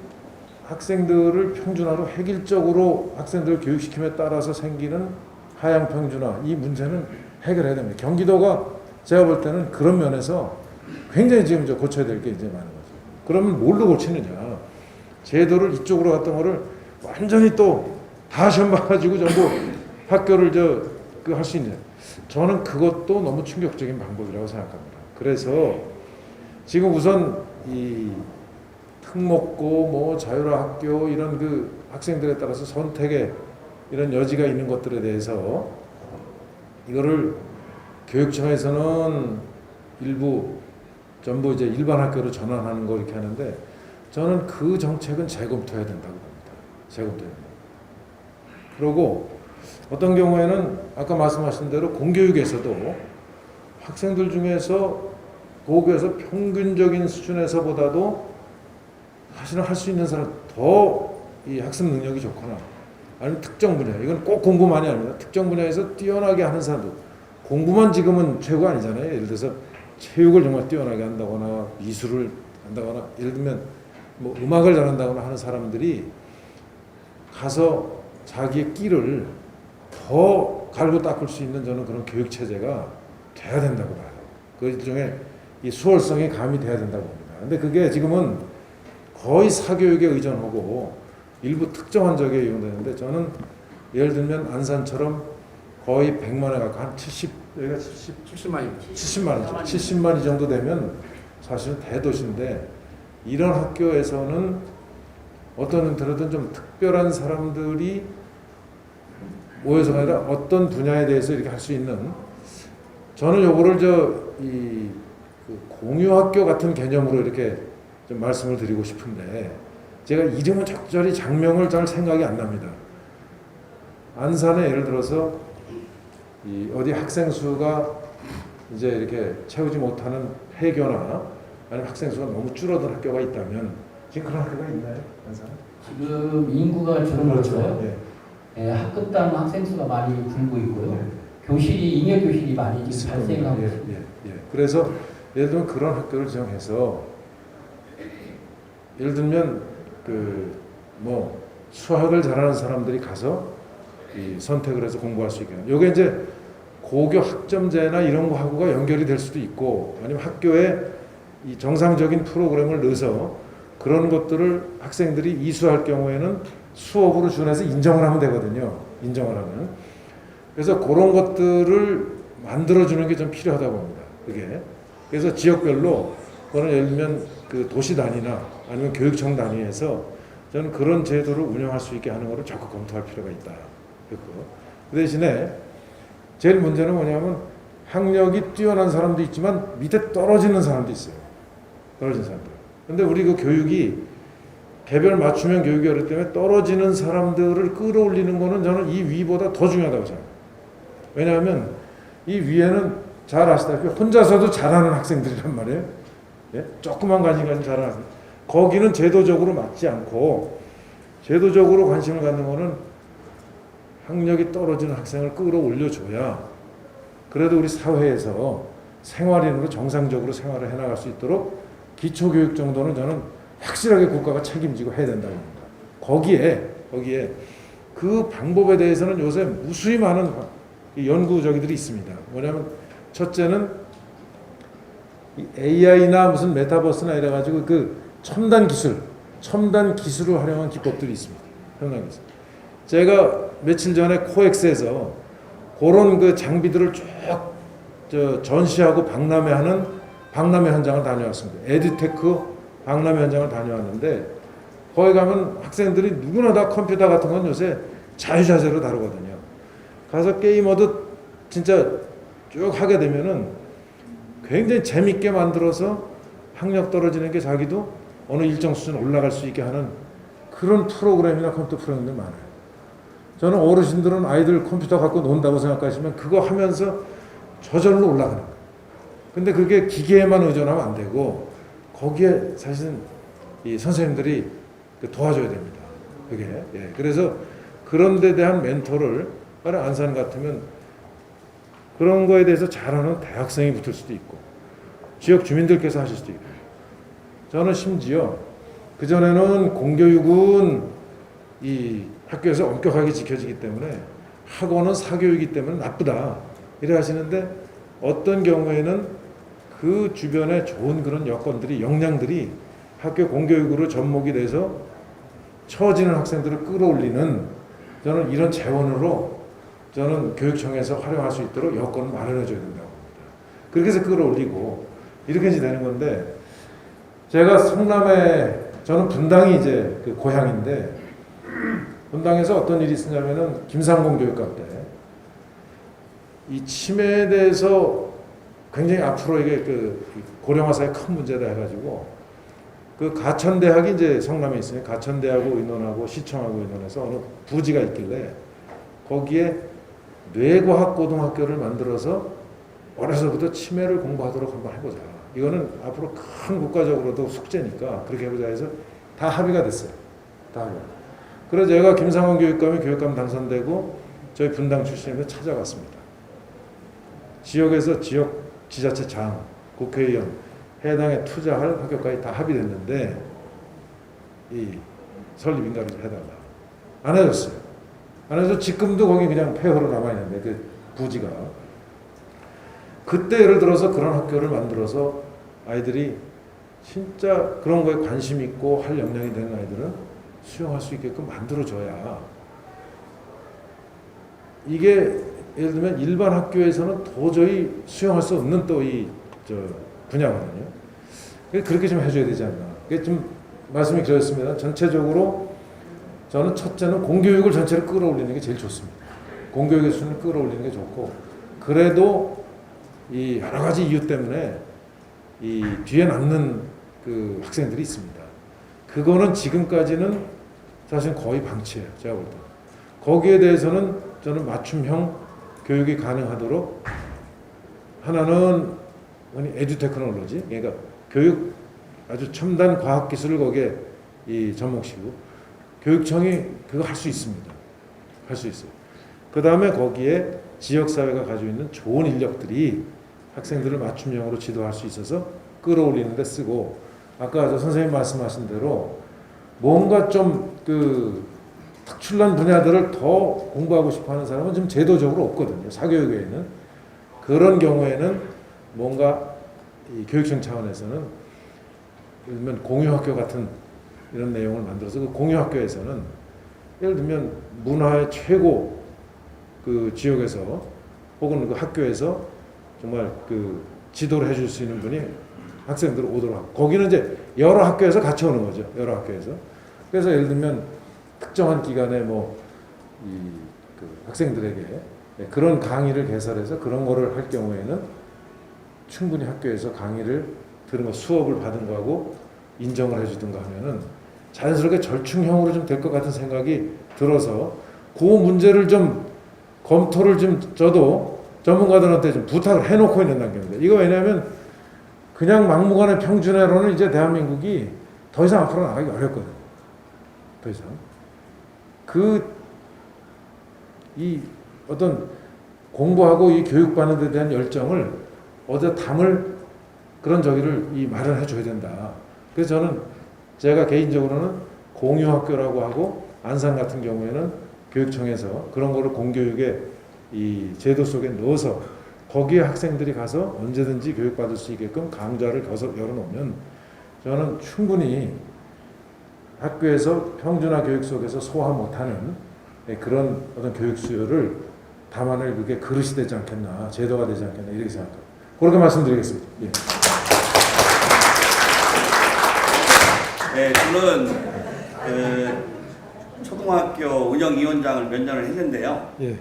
학생들을 평준화로 획일적으로 학생들을 교육시킴에 따라서 생기는 하향 평준화, 이 문제는 해결해야 됩니다. 경기도가 제가 볼 때는 그런 면에서 굉장히 지금 고쳐야 될 게 이제 많은 거죠. 그러면 뭘로 고치느냐? 제도를 이쪽으로 갔던 거를 완전히 또 다 시험 봐가지고 전부 학교를 할 수 있는, 저는 그것도 너무 충격적인 방법이라고 생각합니다. 그래서 지금 우선 이 특목고, 자율화 학교 이런 학생들에 따라서 선택의 이런 여지가 있는 것들에 대해서 이거를 교육청에서는 전부 이제 일반 학교로 전환하는 거 이렇게 하는데, 저는 그 정책은 재검토해야 된다고 봅니다. 재검토해야 된다. 그리고 어떤 경우에는 아까 말씀하신 대로 공교육에서도 학생들 중에서 고교에서 평균적인 수준에서보다도 사실은 할 수 있는 사람 더 이 학습 능력이 좋거나 아니면 특정 분야, 이건 꼭 공부만이 아닙니다. 특정 분야에서 뛰어나게 하는 사람도, 공부만 지금은 최고가 아니잖아요. 예를 들어서 체육을 정말 뛰어나게 한다거나 미술을 한다거나, 예를 들면 뭐 음악을 잘한다거나 하는 사람들이 가서 자기의 끼를 더 갈고 닦을 수 있는 저는 그런 교육 체제가 돼야 된다고 봐요. 그 일종의 이 수월성이 가미돼야 된다고 봅니다. 근데 그게 지금은 거의 사교육에 의존하고 일부 특정한 적에 이용되는데, 저는 예를 들면 안산처럼 거의 100만에 가까운 한 70, 여기가 70만입니다. 70만이죠. 70만 이 정도 되면 사실은 대도시인데, 이런 학교에서는 어떤 형태로든 좀 특별한 사람들이 모여서가 아니라 어떤 분야에 대해서 이렇게 할 수 있는, 저는 요거를 그 공유학교 같은 개념으로 이렇게 좀 말씀을 드리고 싶은데, 제가 이름은 적절히 장명을 잘 생각이 안 납니다. 안산에 예를 들어서 이 어디 학생 수가 이제 이렇게 채우지 못하는 폐교나 아니면 학생 수가 너무 줄어든 학교가 있다면, 지금 그런 학교가 있나요, 안산에? 지금 인구가 줄어들어서요. 예. 예, 학급당 학생 수가 많이 줄고 있고요. 예. 교실이 잉여 교실이 많이 지금 발생하고 있습니다. 예. 그래서 예를 들면 그런 학교를 지정해서, 예를 들면 그 뭐 수학을 잘하는 사람들이 가서 이 선택을 해서 공부할 수 있게 하는, 요게 이제 고교 학점제나 이런 거 하고가 연결이 될 수도 있고, 아니면 학교에 이 정상적인 프로그램을 넣어서 그런 것들을 학생들이 이수할 경우에는 수업으로 준해서 인정을 하면 되거든요. 인정을 하면. 그래서 그런 것들을 만들어주는 게 좀 필요하다고 봅니다. 그게. 그래서 지역별로, 그거는 예를 들면 그 도시 단위나 아니면 교육청 단위에서 저는 그런 제도를 운영할 수 있게 하는 것을 적극 검토할 필요가 있다. 그 대신에 제일 문제는 뭐냐면, 학력이 뛰어난 사람도 있지만 밑에 떨어지는 사람도 있어요. 떨어진 사람들. 근데 우리 그 교육이 개별 맞춤형 교육이 어렵기 때문에 떨어지는 사람들을 끌어올리는 거는 저는 이 위보다 더 중요하다고 생각해요. 왜냐하면 이 위에는 잘 아시다시피 혼자서도 잘하는 학생들이란 말이에요. 예? 조그만 관심 가진 잘하는 학생. 거기는 제도적으로 맞지 않고, 제도적으로 관심을 갖는 거는 학력이 떨어지는 학생을 끌어올려줘야 그래도 우리 사회에서 생활인으로 정상적으로 생활을 해나갈 수 있도록 기초교육 정도는 저는 확실하게 국가가 책임지고 해야 된다고 합니다. 거기에 그 방법에 대해서는 요새 무수히 많은 연구저기들이 있습니다. 뭐냐면 첫째는 이 AI나 무슨 메타버스나 이래가지고 그 첨단 기술을 활용한 기법들이 있습니다. 첨단 기술. 제가 며칠 전에 코엑스에서 그런 그 장비들을 쭉 전시하고 박람회 현장을 다녀왔습니다. 에듀테크 박람회 현장을 다녀왔는데, 거기 가면 학생들이 누구나 다 컴퓨터 같은 건 요새 자유자재로 다루거든요. 가서 게임하듯 진짜 쭉 하게 되면은 굉장히 재밌게 만들어서 학력 떨어지는 게 자기도 어느 일정 수준 올라갈 수 있게 하는 그런 프로그램이나 컴퓨터 프로그램들 많아요. 저는 어르신들은 아이들 컴퓨터 갖고 논다고 생각하시면 그거 하면서 저절로 올라가는 거예요. 근데 그게 기계에만 의존하면 안 되고, 거기에 사실은 이 선생님들이 도와줘야 됩니다. 그게. 예. 그래서 그런 데 대한 멘토를, 안산 같으면 그런 거에 대해서 잘하는 대학생이 붙을 수도 있고, 지역 주민들께서 하실 수도 있고. 저는 심지어 그전에는 공교육은 이 학교에서 엄격하게 지켜지기 때문에 학원은 사교육이기 때문에 나쁘다 이래 하시는데, 어떤 경우에는 그 주변에 좋은 그런 여건들이, 역량들이 학교 공교육으로 접목이 돼서 처지는 학생들을 끌어올리는, 저는 이런 재원으로 저는 교육청에서 활용할 수 있도록 여건을 마련해 줘야 된다고 봅니다. 그렇게 해서 끌어올리고 이렇게 되는 건데, 제가 성남에, 저는 분당이 이제 그 고향인데, 분당에서 어떤 일이 있었냐면은 김상공 교육감 때 이 치매에 대해서 굉장히 앞으로 이게 그 고령화사의 큰 문제다 해가지고, 그 가천대학이 이제 성남에 있으니 가천대하고 의논하고 시청하고 의논해서 어느 부지가 있길래 거기에 뇌과학 고등학교를 만들어서 어려서부터 치매를 공부하도록 한번 해보자. 이거는 앞으로 큰 국가적으로도 숙제니까 그렇게 해보자 해서 다 합의가 됐어요. 다 합의. 그래서 제가 김상원 교육감 당선되고 저희 분당 출신에서 찾아갔습니다. 지역에서 지역 지자체장, 국회의원, 해당에 투자할 학교까지 다 합의됐는데 이 설립 인가를 좀 해달라. 안 해줬어요. 안 해서 지금도 거기 그냥 폐허로 남아있는데 그 부지가. 그때 예를 들어서 그런 학교를 만들어서 아이들이 진짜 그런 거에 관심 있고 할 역량이 되는 아이들은 수용할 수 있게끔 만들어줘야 이게 예를 들면 일반 학교에서는 도저히 수용할 수 없는 또 이 분야거든요. 그렇게 좀 해줘야 되지 않나. 그게 좀 말씀이 그렇습니다. 전체적으로 저는 첫째는 공교육을 전체를 끌어올리는 게 제일 좋습니다. 공교육의 수준을 끌어올리는 게 좋고 그래도 이 여러 가지 이유 때문에 이 뒤에 남는 그 학생들이 있습니다. 그거는 지금까지는 사실 거의 방치예요. 제가 볼 때. 거기에 대해서는 저는 맞춤형 교육이 가능하도록 하나는 에듀테크놀로지, 그러니까 교육 아주 첨단 과학 기술을 거기에 이 접목시키고 교육청이 그거 할 수 있습니다. 할 수 있어요. 그 다음에 거기에 지역사회가 가지고 있는 좋은 인력들이 학생들을 맞춤형으로 지도할 수 있어서 끌어올리는 데 쓰고 아까 저 선생님 말씀하신 대로 뭔가 좀 그 특출난 분야들을 더 공부하고 싶어하는 사람은 지금 제도적으로 없거든요. 사교육에는. 그런 경우에는 뭔가 이 교육청 차원에서는 예를 들면 공유학교 같은 이런 내용을 만들어서 그 공유학교에서는 예를 들면 문화의 최고 그 지역에서 혹은 그 학교에서 정말 그 지도를 해줄 수 있는 분이 학생들을 오도록 하고 거기는 이제 여러 학교에서 같이 오는 거죠. 여러 학교에서. 그래서 예를 들면 특정한 기간에 뭐 그 학생들에게 그런 강의를 개설해서 그런 거를 할 경우에는 충분히 학교에서 강의를 들은 거 수업을 받은 거하고 인정을 해주든가 하면은 자연스럽게 절충형으로 좀 될 것 같은 생각이 들어서 그 문제를 좀 검토를 좀 저도 전문가들한테 좀 부탁을 해놓고 있는 단계입니다. 이거 왜냐하면 그냥 막무가내 평준화로는 이제 대한민국이 더 이상 앞으로 나가기 어렵거든요. 더 이상. 이 어떤 공부하고 이 교육받는 데 대한 열정을 어디다 담을 그런 저기를 마련해 줘야 된다. 그래서 저는 제가 개인적으로는 공유학교라고 하고 안산 같은 경우에는 교육청에서 그런 거를 공교육의 이 제도 속에 넣어서 거기에 학생들이 가서 언제든지 교육받을 수 있게끔 강좌를 열어놓으면 저는 충분히 학교에서 평준화 교육 속에서 소화 못하는 그런 어떤 교육 수요를 담아낼 그게 그릇이 되지 않겠나, 제도가 되지 않겠나 이렇게 생각합니다. 그렇게 말씀드리겠습니다. 예. 네, 저는 그 초등학교 운영위원장을 몇 년을 했는데요. 예.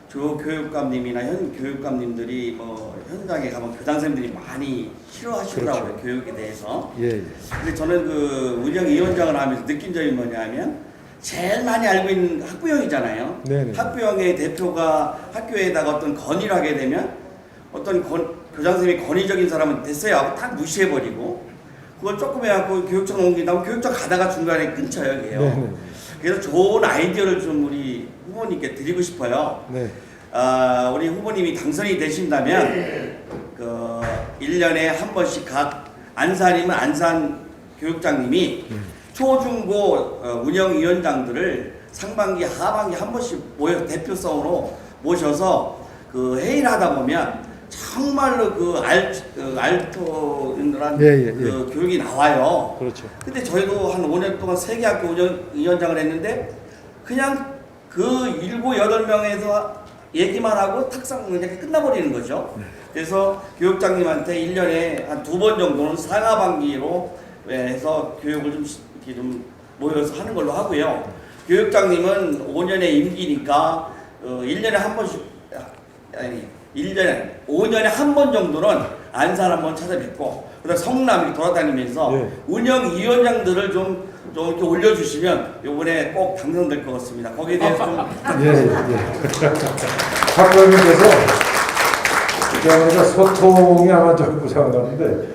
조 교육감님이나 현 교육감님들이 뭐 현장에 가면 교장선생님들이 많이 싫어하시더라고요. 그렇죠. 교육에 대해서. 예. 근데 저는 그 운영위원장을 하면서 느낀 점이 뭐냐면 제일 많이 알고 있는 학부형이잖아요. 네네. 학부형의 대표가 학교에다가 어떤 건의를 하게 되면 어떤 교장선생님이 권위적인 사람은 됐어요 하고 딱 무시해버리고 그걸 조금 해갖고 교육청 옮긴다고 교육청 가다가 중간에 끊쳐요. 이게요. 네네. 그래서 좋은 아이디어를 좀 우리 후보님께 드리고 싶어요. 네. 우리 후보님이 당선이 되신다면 그 1년에 한 번씩 각 안산이면 안산 교육장님이 초중고 운영위원장들을 상반기 하반기 한 번씩 모여 대표성으로 모셔서 그 회의를 하다 보면 정말로 그 알토인들한 그 교육이 나와요. 그렇죠. 근데 저희도 한 5년 동안 3개 학교 운영위원장을 했는데 그냥 그 7, 8명에서 얘기만 하고 탁상 그냥 끝나버리는 거죠. 그래서 교육장님한테 1년에 한 2번 정도는 상하반기로 해서 교육을 좀 모여서 하는 걸로 하고요. 교육장님은 5년의 임기니까 1년에 한 번씩 아니 5년에 한 번 정도는 안산 한번 찾아뵙고 그다음 성남 이렇게 돌아다니면서 운영위원장들을 좀 이렇게 올려주시면 이번에 꼭 당선될 것 같습니다. 거기에 대해서 좀 학부형님께서 그러니까 소통이 아마 좀 부족한데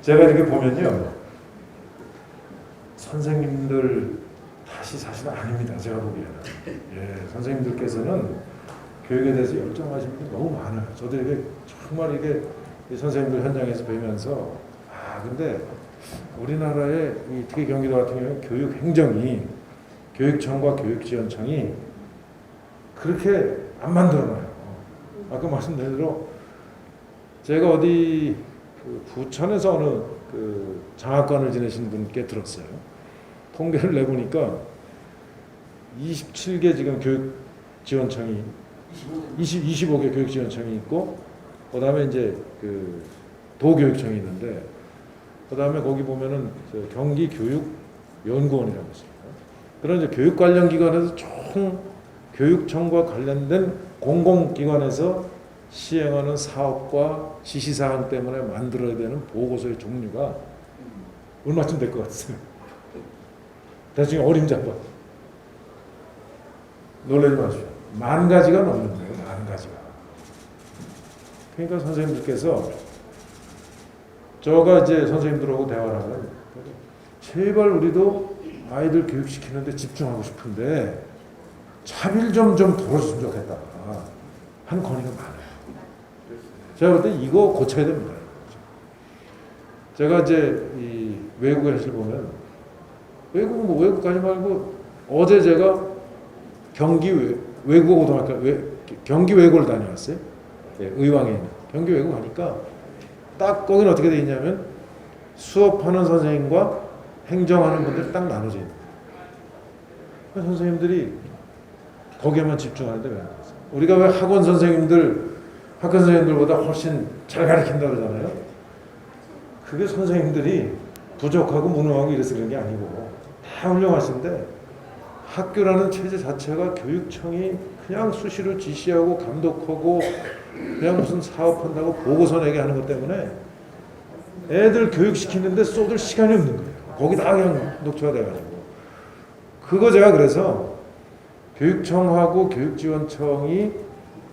제가 이렇게 보면요. 선생님들 탓이 사실은 아닙니다. 제가 보기에는. 예, 선생님들께서는 교육에 대해서 열정하시는 분이 너무 많아요. 저도 이게 정말 이게 이 선생님들 현장에서 뵈면서 근데 우리나라의 특히 경기도 같은 경우는 교육 행정이 교육청과 교육지원청이 그렇게 안 만들어놔요. 아까 말씀드린 대로 제가 어디 부천에서 어느 장학관을 지내신 분께 들었어요. 통계를 내보니까 27개 지금 교육지원청이 25개 교육지원청이 있고 그다음에 이제 도교육청이 있는데 그다음에 거기 보면은 경기교육연구원이라고 있습니다. 그런 이제 교육 관련 기관에서 총 교육청과 관련된 공공기관에서 시행하는 사업과 지시사항 때문에 만들어야 되는 보고서의 종류가 얼마쯤 될 것 같으세요? 대충 어림잡아. 놀라지 마십시오. 10,000가지가 넘는 거예요. 10,000가지가. 그러니까 선생님들께서 저가 이제 선생님들하고 대화를 하면 제발 우리도 아이들 교육시키는데 집중하고 싶은데 차별 좀 덜어줬으면 좋겠다 하는 건의가 많아요. 제가 볼 때 이거 고쳐야 됩니다. 제가 이제 이 외국의 현실 보면 외국 가지 말고 어제 제가 경기 외국어고등학교 경기 외고를 다녀왔어요. 예, 의왕에 있는 경기 외고 가니까 딱 거기는 어떻게 돼 있냐면 수업하는 선생님과 행정하는 분들 딱 나눠져 있는 거예요. 선생님들이 거기에만 집중하는데 왜 안 그러세요? 우리가 왜 학원 선생님들보다 훨씬 잘 가르친다 그러잖아요. 그게 선생님들이 부족하고 무능하고 이래서 그런 게 아니고 다 훌륭하신데 학교라는 체제 자체가 교육청이 그냥 수시로 지시하고 감독하고 그냥 무슨 사업한다고 보고서 내게 하는 것 때문에 애들 교육시키는데 쏟을 시간이 없는 거예요. 거기다 그냥 녹초화돼가지고 그거 제가 그래서 교육청하고 교육지원청이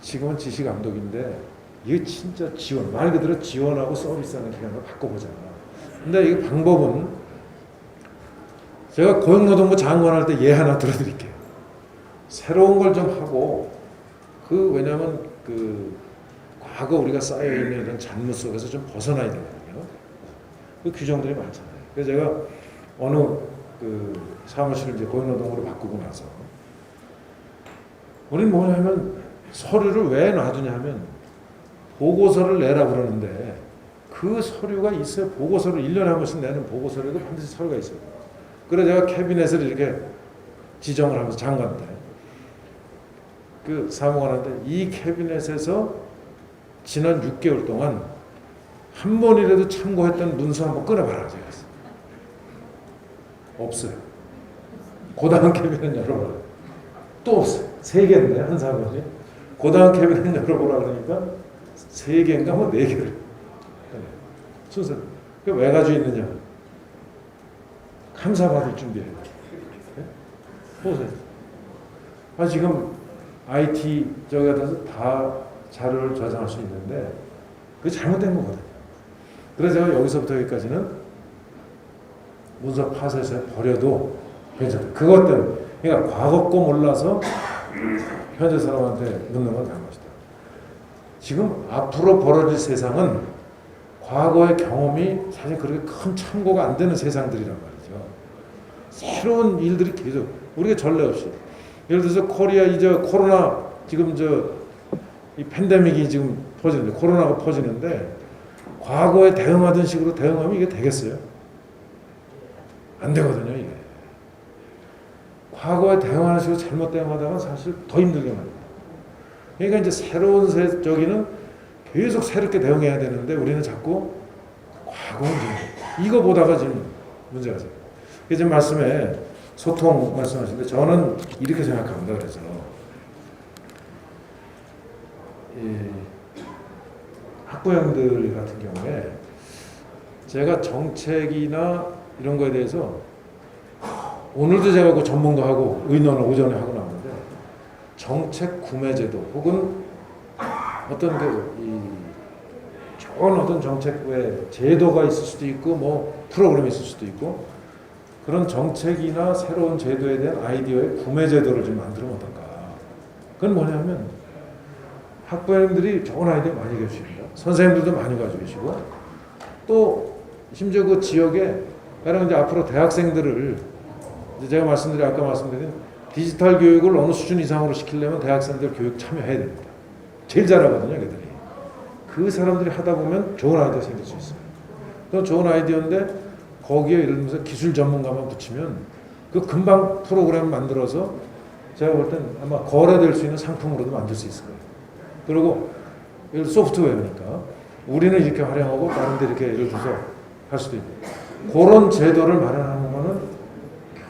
지금은 지시감독인데 이게 진짜 지원 말 그대로 지원하고 서비스하는 기관으로 바꿔보잖아. 근데 이 방법은 제가 고용노동부 장관할 때 예 하나 들어드릴게요. 새로운 걸 좀 하고 왜냐면 과거 우리가 쌓여있는 이런 잔무 속에서 좀 벗어나야 되거든요. 그 규정들이 많잖아요. 그래서 제가 어느 사무실을 이제 고용노동부로 바꾸고 나서 우리는 뭐냐면 서류를 왜 놔두냐면 보고서를 내라 그러는데 그 서류가 있어요. 보고서를 1년에 한 번씩 내는 보고서에도 반드시 서류가 있어요. 그래서 제가 캐비넷을 이렇게 지정을 하면서 장관 때 사무관한테 이 캐비넷에서 지난 6개월 동안 한 번이라도 참고했던 문서 한번 꺼내봐라 제가 했어요. 없어요. 고당한 캐비넷 열어봐라. 또 없어요. 3개인데 한 사무관이 고당한 캐비넷 열어보라 그러니까 3개인가 뭐 4개를 순서. 그 왜 가지고 있느냐? 감사받을 준비해요. 보세요. 지금 IT 저기 가서 다 자료를 저장할 수 있는데 그게 잘못된 거거든요. 그래서 제가 여기서부터 여기까지는 문서 파쇄해서 버려도 괜찮아요. 그것 때문에 그러니까 과거 거 몰라서 현재 사람한테 묻는 건 잘못이다. 지금 앞으로 벌어질 세상은 과거의 경험이 사실 그렇게 큰 참고가 안 되는 세상들이란 말이죠. 새로운 일들이 계속 우리가 전례 없이 예를 들어서 코로나 지금 이 팬데믹이 지금 퍼지는데 코로나가 퍼지는데 과거에 대응하던 식으로 대응하면 이게 되겠어요? 안 되거든요. 이게 과거에 대응하는 식으로 잘못 대응하다가 사실 더 힘들게 만듭니다. 그러니까 이제 새로운 저기는 계속 새롭게 대응해야 되는데 우리는 자꾸 과거는 이거 보다가 지금 문제가 생겨요. 지금 말씀에 소통 말씀하시는데 저는 이렇게 생각합니다. 그래서 학부형들 같은 경우에 제가 정책이나 이런 거에 대해서 오늘도 제가 그 전문가하고 의논을 오전에 하고 나오는데 정책 구매 제도 혹은 어떤 좋은 어떤 정책 외 제도가 있을 수도 있고 뭐 프로그램이 있을 수도 있고 그런 정책이나 새로운 제도에 대한 아이디어의 구매 제도를 좀 만들면 어떨까. 그건 뭐냐면 학부모님들이 좋은 아이디어 많이 계십니다. 선생님들도 많이 가지고 계시고 또 심지어 그 지역에 가령 이제 앞으로 대학생들을 이제 제가 아까 말씀드린 디지털 교육을 어느 수준 이상으로 시키려면 대학생들 교육 참여해야 됩니다. 제일 잘하거든요, 걔들이. 그 사람들이 하다 보면 좋은 아이디어 생길 수 있어요. 또 좋은 아이디어인데 거기에 예를 들면서 기술 전문가만 붙이면 그 금방 프로그램 만들어서 제가 볼 땐 아마 거래될 수 있는 상품으로도 만들 수 있을 거예요. 그리고 예를 들어 소프트웨어니까 우리는 이렇게 활용하고 다른 데 이렇게 예를 들어서 할 수도 있고 그런 제도를 마련하는 거는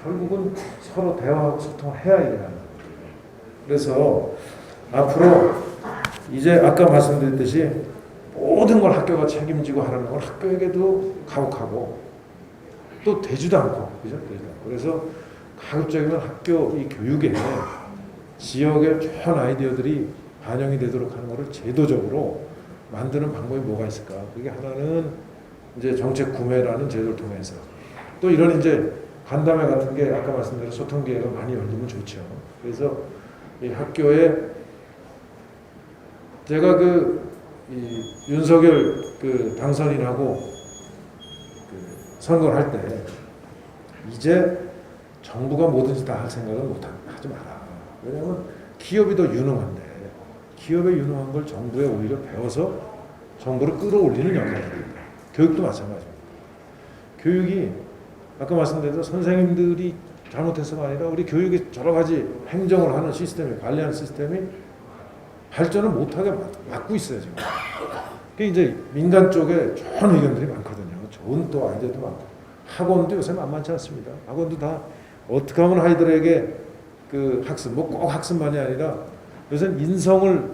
결국은 서로 대화하고 소통을 해야 이게 하는 거예요. 그래서 앞으로 이제 아까 말씀드렸듯이 모든 걸 학교가 책임지고 하라는 걸 학교에게도 가혹하고 또 되지도 않고 그죠? 되지도 않고. 그래서 가급적이면 학교 이 교육에 지역의 좋은 아이디어들이 반영이 되도록 하는 것을 제도적으로 만드는 방법이 뭐가 있을까? 그게 하나는 이제 정책 구매라는 제도를 통해서 또 이런 이제 간담회 같은 게 아까 말씀드린 소통 기회가 많이 열리면 좋죠. 그래서 이 학교에 제가 이 윤석열 당선인하고 선거를 할 때 이제 정부가 뭐든지 다 할 생각은 하지 마라. 왜냐하면 기업이 더 유능한데 기업의 유능한 걸 정부에 오히려 배워서 정부를 끌어올리는 역할이 됩니다. 교육도 마찬가지입니다. 교육이 아까 말씀드린 선생님들이 잘못해서가 아니라 우리 교육의 여러 가지 행정을 하는 시스템이 관리하는 시스템이 발전을 못하게 막고 있어요 지금. 그 이제 민간 쪽에 좋은 의견들이 많거든요. 좋은 또 아이디어도 많고 학원도 요새 만만치 않습니다. 학원도 다 어떻게 하면 아이들에게 그 학습 뭐 꼭 학습만이 아니라 요새는 인성을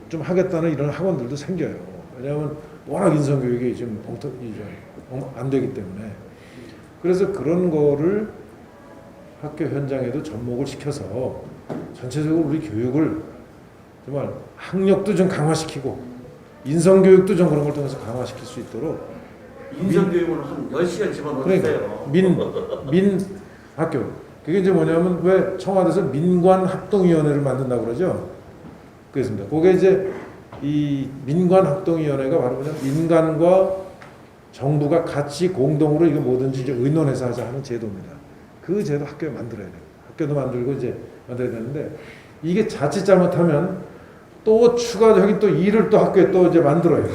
좀 하겠다는 이런 학원들도 생겨요. 왜냐하면 워낙 인성 교육이 지금 안 되기 때문에 그래서 그런 거를 학교 현장에도 접목을 시켜서 전체적으로 우리 교육을 정말 학력도 좀 강화시키고 인성 교육도 좀 그런 걸 통해서 강화시킬 수 있도록 인성교육을 한 10시간 집어넣었어요. 그러니까 민 학교 그게 이제 뭐냐면 왜 청와대에서 민관합동위원회를 만든다고 그러죠. 그렇습니다. 그게 이제 이 민관합동위원회가 바로 뭐냐면 민간과 정부가 같이 공동으로 이거 뭐든지 이제 의논해서 하자 하는 제도입니다. 그 제도 학교에 만들어야 돼요. 학교도 만들고 이제 만들어야 되는데 이게 자칫 잘못하면 또 추가적인 또 일을 또 학교에 또 이제 만들어요.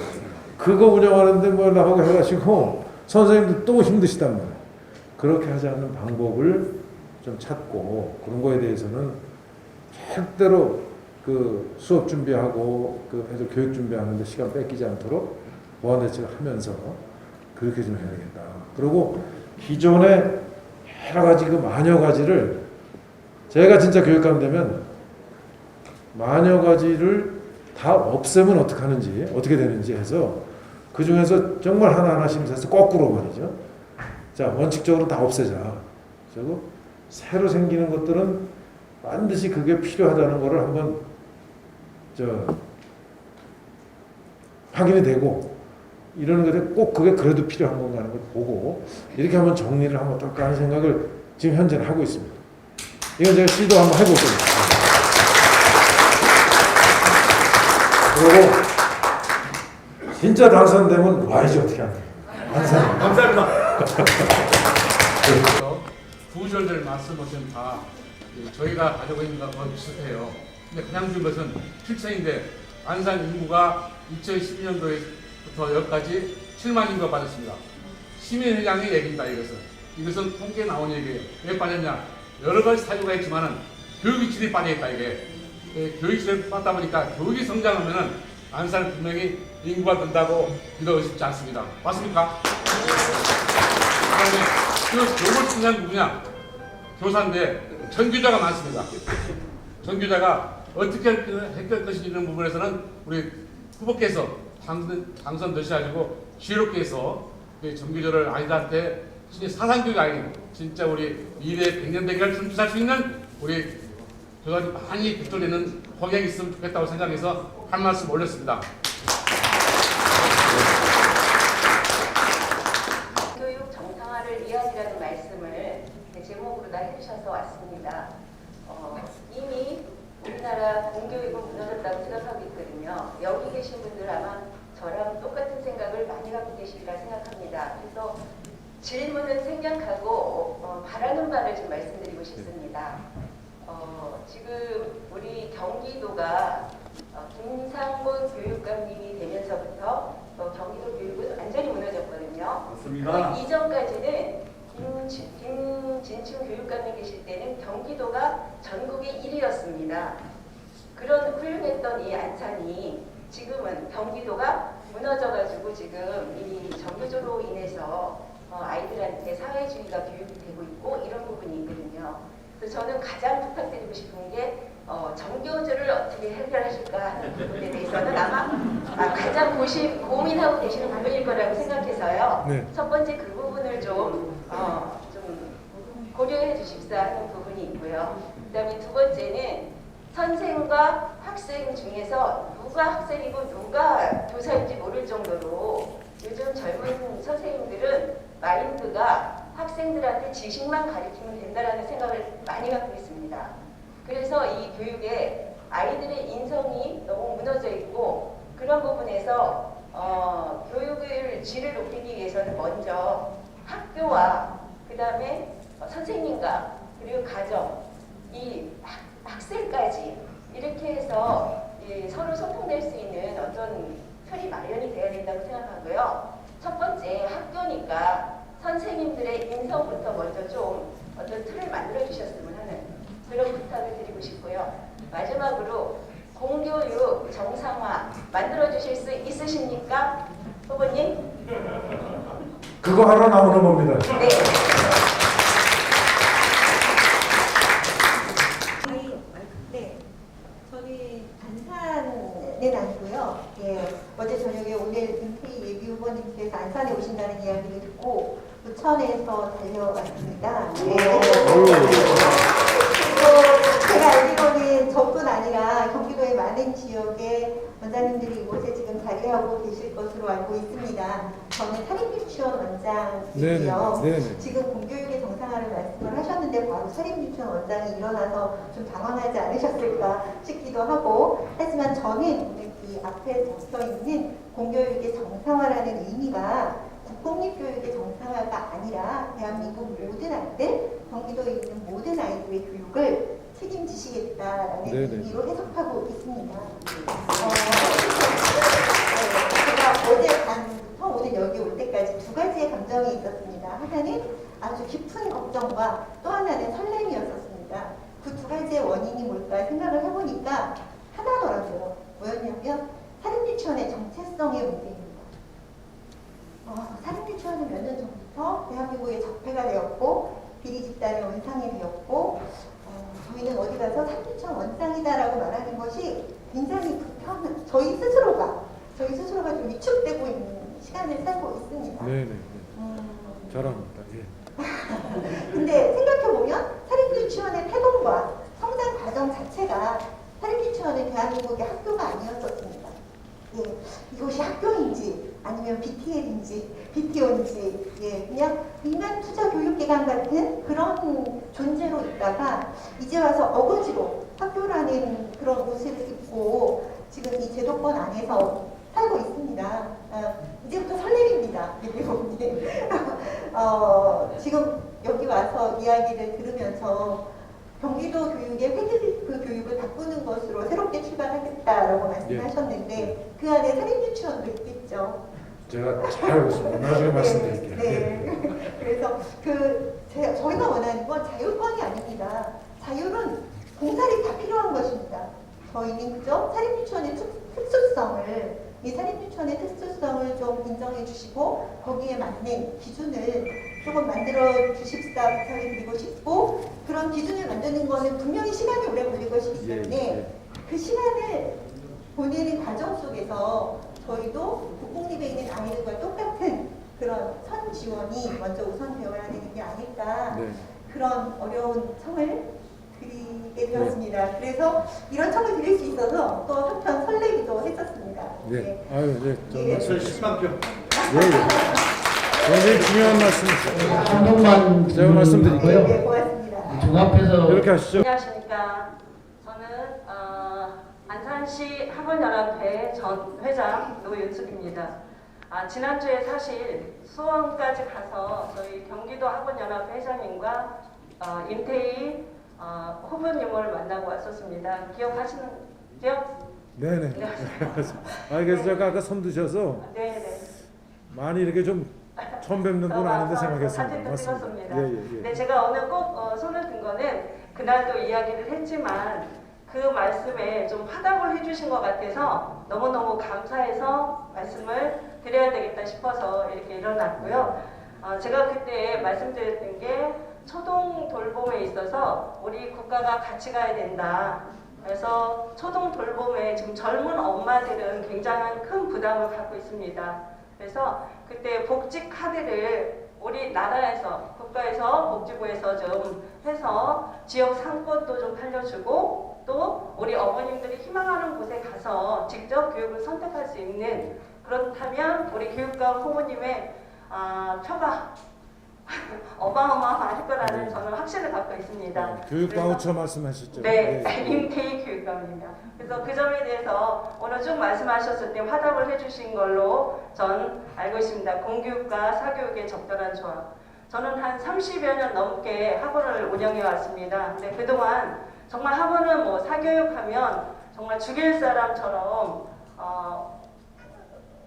그거 운영하는데 뭐 나하고 해가지고 선생님들 또 힘드시단 말이에요. 그렇게 하지 않는 방법을 좀 찾고 그런 거에 대해서는 절대로 그 수업 준비하고 그 애들 교육 준비하는데 시간 뺏기지 않도록 보완 대책을 하면서 그렇게 좀 해야겠다. 그리고 기존에 여러 가지 그 만여 가지를 제가 진짜 교육감 되면 만여 가지를 다 없애면 어떻게 하는지 어떻게 되는지 해서 그 중에서 정말 하나하나 심사해서 거꾸로 말이죠. 자 원칙적으로 다 없애자. 그리고 새로 생기는 것들은 반드시 그게 필요하다는 것을 한번 확인이 되고 이러는 것에 꼭 그게 그래도 필요한 건가 하는 걸 보고 이렇게 한번 정리를 하면 어떨까 하는 생각을 지금 현재는 하고 있습니다. 이건 제가 시도 한번 해볼 겁니다. 그리고 진짜 당선되면 와야지 어떻게 하냐. 감사합니다. 구절들 말씀하신 다 저희가 가지고 있는 것과 비슷해요. 근데 가장 중요한 것은 실천인데 안산 인구가 2012년도부터 여기까지 7만 인구가 빠졌습니다. 시민회장의 얘기입니다. 이것은 통계에 나온 얘기예요. 왜 빠졌냐? 여러 가지 사유가 있지만은 교육의 질이 빠져있다 이게. 교육의 질이 빠졌다 보니까 교육이 성장하면은 안산은 분명히 인구가 는다고 믿어 싶지 않습니다. 맞습니까? 그다음에 그 교육을 중요한 누구냐? 교사인데 전교자가 많습니다. 전교자가 어떻게 해결할 것인지 이런 부분에서는 우리 후보께서 당선되셔가지고 지혜롭게 해서 전교자를 아이들한테 진짜 사상교육 아니고 진짜 우리 미래 100년 대결을 준비할 수 있는 우리 교사들이 많이 깃들리는 방향이 있으면 좋겠다고 생각해서 한 말씀 올렸습니다. 교육 정상화를 이야기라는 말씀을 제목으로 다 해주셔서 왔습니다. 이미 우리나라 공교육은 무너졌다고 생각하고 있거든요. 여기 계신 분들 아마 저랑 똑같은 생각을 많이 갖고 계실까 생각합니다. 그래서 질문을 생략하고 바라는 바를 좀 말씀드리고 싶습니다. 지금 우리 경기도가 김상곤 교육감님이 되면서부터 경기도 교육은 완전히 무너졌거든요. 맞습니다. 그 이전까지는 김진충 교육감님 계실 때는 경기도가 전국의 1위였습니다. 그런 훌륭했던 이 안산이 지금은 경기도가 무너져가지고 지금 이 정교조로 인해서 아이들한테 사회주의가 교육이 되고 있고 이런 부분이 있거든요. 그래서 저는 가장 부탁드리고 싶은 게 정교조를 어떻게 해결하실까 하는 부분에 대해서는 아마 가장 고민하고 계시는 부분일 거라고 생각해서요. 네. 첫 번째 그 부분을 좀 고려해 주십사 하는 부분이 있고요. 그 다음에 두 번째는 선생과 학생 중에서 누가 학생이고 누가 교사인지 모를 정도로 요즘 젊은 선생님들은 마인드가 학생들한테 지식만 가르치면 된다라는 생각을 많이 갖고 있습니다. 그래서 이 교육에 아이들의 인성이 너무 무너져 있고 그런 부분에서 교육을 질을 높이기 위해서는 먼저 학교와 그 다음에 선생님과 그리고 가정, 이 학생까지 이렇게 해서 서로 소통될 수 있는 어떤 틀이 마련이 되어야 된다고 생각하고요. 첫 번째 학교니까 선생님들의 인성부터 먼저 좀 어떤 틀을 만들어 주셨으면 하는 그런 부탁을 드리고 싶고요. 마지막으로 공교육 정상화 만들어 주실 수 있으십니까? 후보님? 그거 하러 나오는 겁니다. 네. 저희 안산은 아니고요. 예, 어제 저녁에 오늘 김태희 예비 후보님께서 안산에 오신다는 이야기를 듣고 부천에서 달려왔습니다. 네. 그리고 제가 알기로는 저뿐 아니라 경기도의 많은 지역에 원장님들이 이곳에 지금 자리하고 계실 것으로 알고 있습니다. 저는 사립유치원 원장이고요. 지금 공교육의 정상화를 말씀을 하셨는데 바로 사립유치원 원장이 일어나서 좀 당황하지 않으셨을까 싶기도 하고, 하지만 저는 오늘 이 앞에 적혀있는 공교육의 정상화라는 의미가 국공립교육의 정상화가 아니라 대한민국 모든 아이들, 경기도에 있는 모든 아이들의 교육을 책임지시겠다라는 의미로 해석하고 있습니다. 제가 어제 밤부터 오늘 여기 올 때까지 두 가지의 감정이 있었습니다. 하나는 아주 깊은 걱정과 또 하나는 설렘이었었습니다. 그 두 가지의 원인이 뭘까 생각을 해보니까 하나더라고요. 뭐였냐면 사립유치원의 정체성의 문제입니다. 사립유치원은 몇 년 전부터 대한민국의 적폐가 되었고 비리 집단의 원상이 되었고 저희는 어디 가서 사립유치원 원상이다라고 말하는 것이 굉장히 불편한 저희 스스로가 좀 위축되고 있는 시간을 살고 있습니다. 잘합니다. 근데 생각해보면 사립유치원의 태동과 성장 과정 자체가 사립유치원은 대한민국의 학교가 아니었었습니다. 예, 이것이 학교인지 아니면 BTL인지 BTO인지 그냥 민간 투자 교육기관 같은 그런 존재로 있다가 이제 와서 어거지로 학교라는 그런 옷을 입고 지금 이 제도권 안에서 살고 있습니다. 이제부터 설렘입니다. 지금 여기 와서 이야기를 들으면서 경기도 교육의 그 교육을 바꾸는 것으로 새롭게 출발하겠다라고 말씀하셨는데 그 안에 사립유치원도 있겠죠. 제가 잘 알고 있습니다. 나중에 말씀드릴게요. 네. 그래서 저희가 원하는 건 자율권이 아닙니다. 자율은 공사리 다 필요한 것입니다. 저희는 그죠? 사립유치원의 이 사립유치원의 특수성을 좀 인정해 주시고 거기에 맞는 기준을 조금 만들어 주십사 부탁을 드리고 싶고, 그런 기준을 만드는 거는 분명히 시간이 오래 걸릴 것이기 때문에 그 시간을 보내는 과정 속에서 저희도 국공립에 있는 아이들과 똑같은 그런 선 지원이 먼저 우선 되어야 되는 게 아닐까, 그런 어려운 청을 드리게 되었습니다. 그래서 이런 청을 드릴 수 있어서 또 한편 설레기도 했었습니다. 네. 아유, 네. 예. 저 10만 표. 굉장히 중요한 말씀이시죠. 한 번만 제가 말씀드릴게요. 네, 고맙습니다. 종합해서 이렇게 하시죠. 안녕하십니까. 저는 안산시 학원연합회 전 회장 노윤숙입니다. 지난주에 사실 수원까지 가서 저희 경기도 학원연합회 회장님과 임태희 후보님을 만나고 왔었습니다. 기억? 네네. 그래서 제가 아까 손 드셔서 네네. 많이 이렇게 좀 처음 뵙는 분 아닌데 생각했습니다. 사진도 찍었습니다. 예. 근데 제가 오늘 꼭 손을 든 거는 그날도 이야기를 했지만 그 말씀에 좀 화답을 해주신 것 같아서 너무너무 감사해서 말씀을 드려야 되겠다 싶어서 이렇게 일어났고요. 제가 그때 말씀드렸던 게 초동 돌봄에 있어서 우리 국가가 같이 가야 된다. 그래서 초동 돌봄에 지금 젊은 엄마들은 굉장한 큰 부담을 갖고 있습니다. 그래서 그때 복지 카드를 우리 나라에서 국가에서 복지부에서 좀 해서 지역 상권도 좀 살려주고 또 우리 어머님들이 희망하는 곳에 가서 직접 교육을 선택할 수 있는, 그렇다면 우리 교육감 후보님의 표가 어마어마할 거라는 저는 확신을 갖고 있습니다. 교육 그래서 바우처 말씀하셨죠. 네, 임태희 교육감입니다. 그래서 그 점에 대해서 오늘 쭉 말씀하셨을 때 화답을 해주신 걸로 전 알고 있습니다. 공교육과 사교육의 적절한 조합. 저는 한 30여 년 넘게 학원을 운영해 왔습니다. 근데 그동안 정말 학원은 뭐 사교육하면 정말 죽일 사람처럼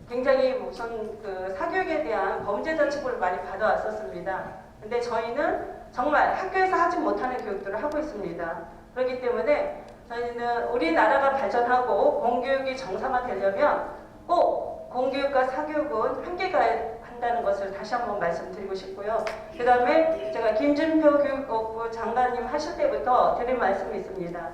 굉장히 무슨 그 사교육에 대한 범죄자 취급을 많이 받아왔었습니다. 근데 저희는 정말 학교에서 하지 못하는 교육들을 하고 있습니다. 그렇기 때문에 저희는 우리나라가 발전하고 공교육이 정상화되려면 꼭 공교육과 사교육은 함께 가야 한다는 것을 다시 한번 말씀드리고 싶고요. 그 다음에 제가 김준표 교육부 장관님 하실 때부터 드린 말씀이 있습니다.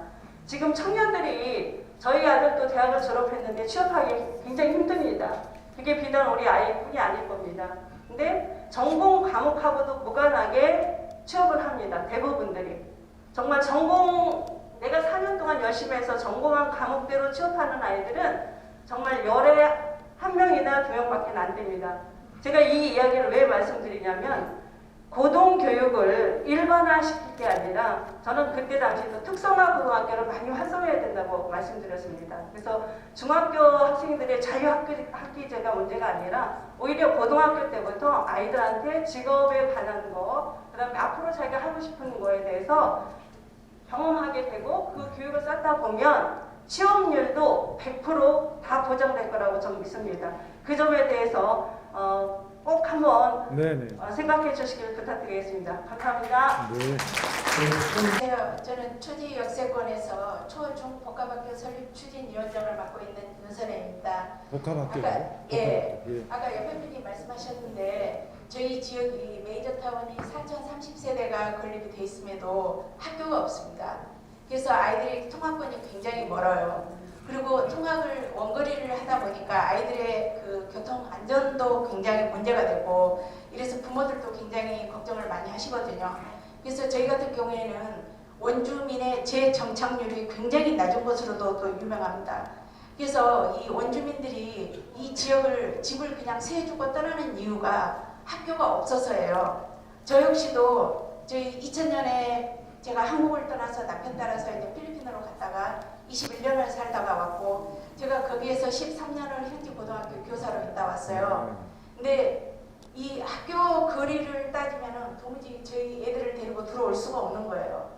지금 청년들이 저희 아들도 대학을 졸업했는데 취업하기 굉장히 힘듭니다. 그게 비단 우리 아이뿐이 아닐 겁니다. 근데 전공 과목하고도 무관하게 취업을 합니다. 대부분들이. 정말 내가 4년 동안 열심히 해서 전공한 과목대로 취업하는 아이들은 정말 열에 1명이나 2명밖에 안 됩니다. 제가 이 이야기를 왜 말씀드리냐면 고등교육을 일반화시킬 게 아니라 저는 그때 당시에도 특성화 고등학교를 많이 활성화해야 된다고 말씀드렸습니다. 그래서 중학교 학생들의 자유학기제가 문제가 아니라 오히려 고등학교 때부터 아이들한테 직업에 관한 거, 그 다음에 앞으로 자기가 하고 싶은 거에 대해서 경험하게 되고 그 교육을 쌓다 보면 취업률도 100% 다 보장될 거라고 저는 믿습니다. 그 점에 대해서 꼭 한번 생각해 주시길 부탁드리겠습니다. 감사합니다. 안녕하세요. 저는 초지역세권에서 초, 중, 복합학교 설립 추진위원장을 맡고 있는 윤선혜입니다. 복합학교요? 아까 옆에 분이 말씀하셨는데 저희 지역이 메이저타운이 4,030세대가 건립이 돼 있음에도 학교가 없습니다. 그래서 아이들이 통학권이 굉장히 멀어요. 그리고 통학을 원거리를 하다 보니까 아이들의 그 교통 안전도 굉장히 문제가 되고 이래서 부모들도 굉장히 걱정을 많이 하시거든요. 그래서 저희 같은 경우에는 원주민의 재정착률이 굉장히 낮은 것으로도 또 유명합니다. 그래서 이 원주민들이 이 집을 그냥 세주고 떠나는 이유가 학교가 없어서예요. 저 역시도 저희 2000년에 제가 한국을 떠나서 남편 따라서 이제 필리핀으로 갔다가 21년을 살다가 왔고 제가 거기에서 13년을 현지 고등학교 교사로 있다 왔어요. 근데 이 학교 거리를 따지면은 도무지 저희 애들을 데리고 들어올 수가 없는 거예요.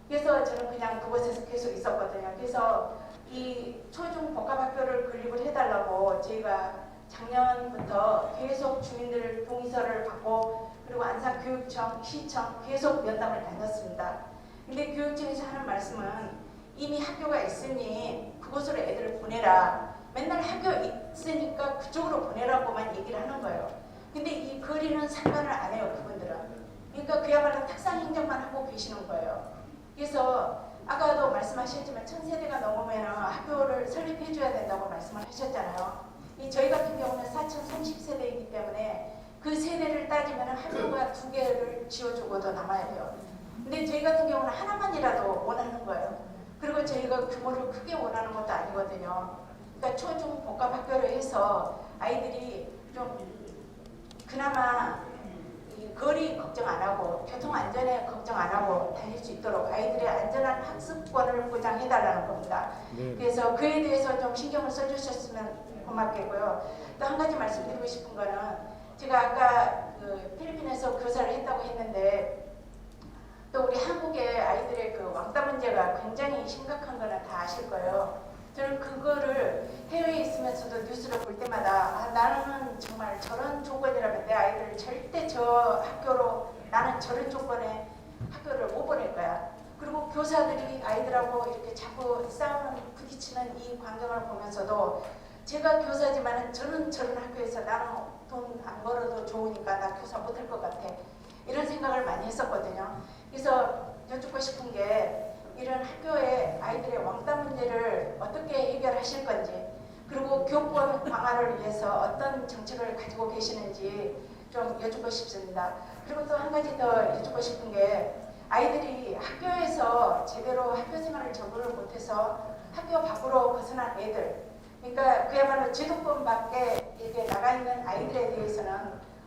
그래서 저는 그냥 그곳에서 계속 있었거든요. 그래서 이 초중 복합학교를 건립을 해달라고 저희가 작년부터 계속 주민들 동의서를 받고 그리고 안산교육청, 시청 계속 면담을 다녔습니다. 근데 교육청에서 하는 말씀은 이미 학교가 있으니 그곳으로 애들을 보내라. 맨날 학교 있으니까 그쪽으로 보내라고만 얘기를 하는 거예요. 근데 이 거리는 상관을 안 해요, 그분들은. 그러니까 그야말로 탁상 행정만 하고 계시는 거예요. 그래서 아까도 말씀하셨지만 1000세대가 넘으면 학교를 설립해줘야 된다고 말씀을 하셨잖아요. 저희 같은 경우는 4030세대이기 때문에 그 세대를 따지면 학교가 2개를 지어주고도 남아야 돼요. 근데 저희 같은 경우는 하나만이라도 원하는 거예요. 그리고 저희가 규모를 크게 원하는 것도 아니거든요. 그러니까 초중 복합 학교를 해서 아이들이 좀 그나마 이 거리 걱정 안 하고 교통 안전에 걱정 안 하고 다닐 수 있도록 아이들의 안전한 학습권을 보장해달라는 겁니다. 그래서 그에 대해서 좀 신경을 써주셨으면 고맙겠고요. 또 한 가지 말씀드리고 싶은 거는 제가 아까 그 필리핀에서 교사를 했다고 했는데 또 우리 한국의 아이들의 그 왕따 문제가 굉장히 심각한 거는 다 아실 거예요. 저는 그거를 해외에 있으면서도 뉴스를 볼 때마다 나는 정말 저런 조건이라면 내 아이들을 절대 저 학교로 나는 저런 조건의 학교를 못 보낼 거야. 그리고 교사들이 아이들하고 이렇게 자꾸 싸우는 부딪히는 이 광경을 보면서도 제가 교사지만은 저는 저런 학교에서 나는 돈 안 벌어도 좋으니까 나 교사 못할 것 같아. 이런 생각을 많이 했었거든요. 그래서 여쭙고 싶은 게 이런 학교의 아이들의 왕따 문제를 어떻게 해결하실 건지 그리고 교권 강화를 위해서 어떤 정책을 가지고 계시는지 좀 여쭙고 싶습니다. 그리고 또 한 가지 더 여쭙고 싶은 게 아이들이 학교에서 제대로 학교 생활을 적응을 못해서 학교 밖으로 벗어난 애들 그러니까 그야말로 제도권 밖에 이렇게 나가 있는 아이들에 대해서는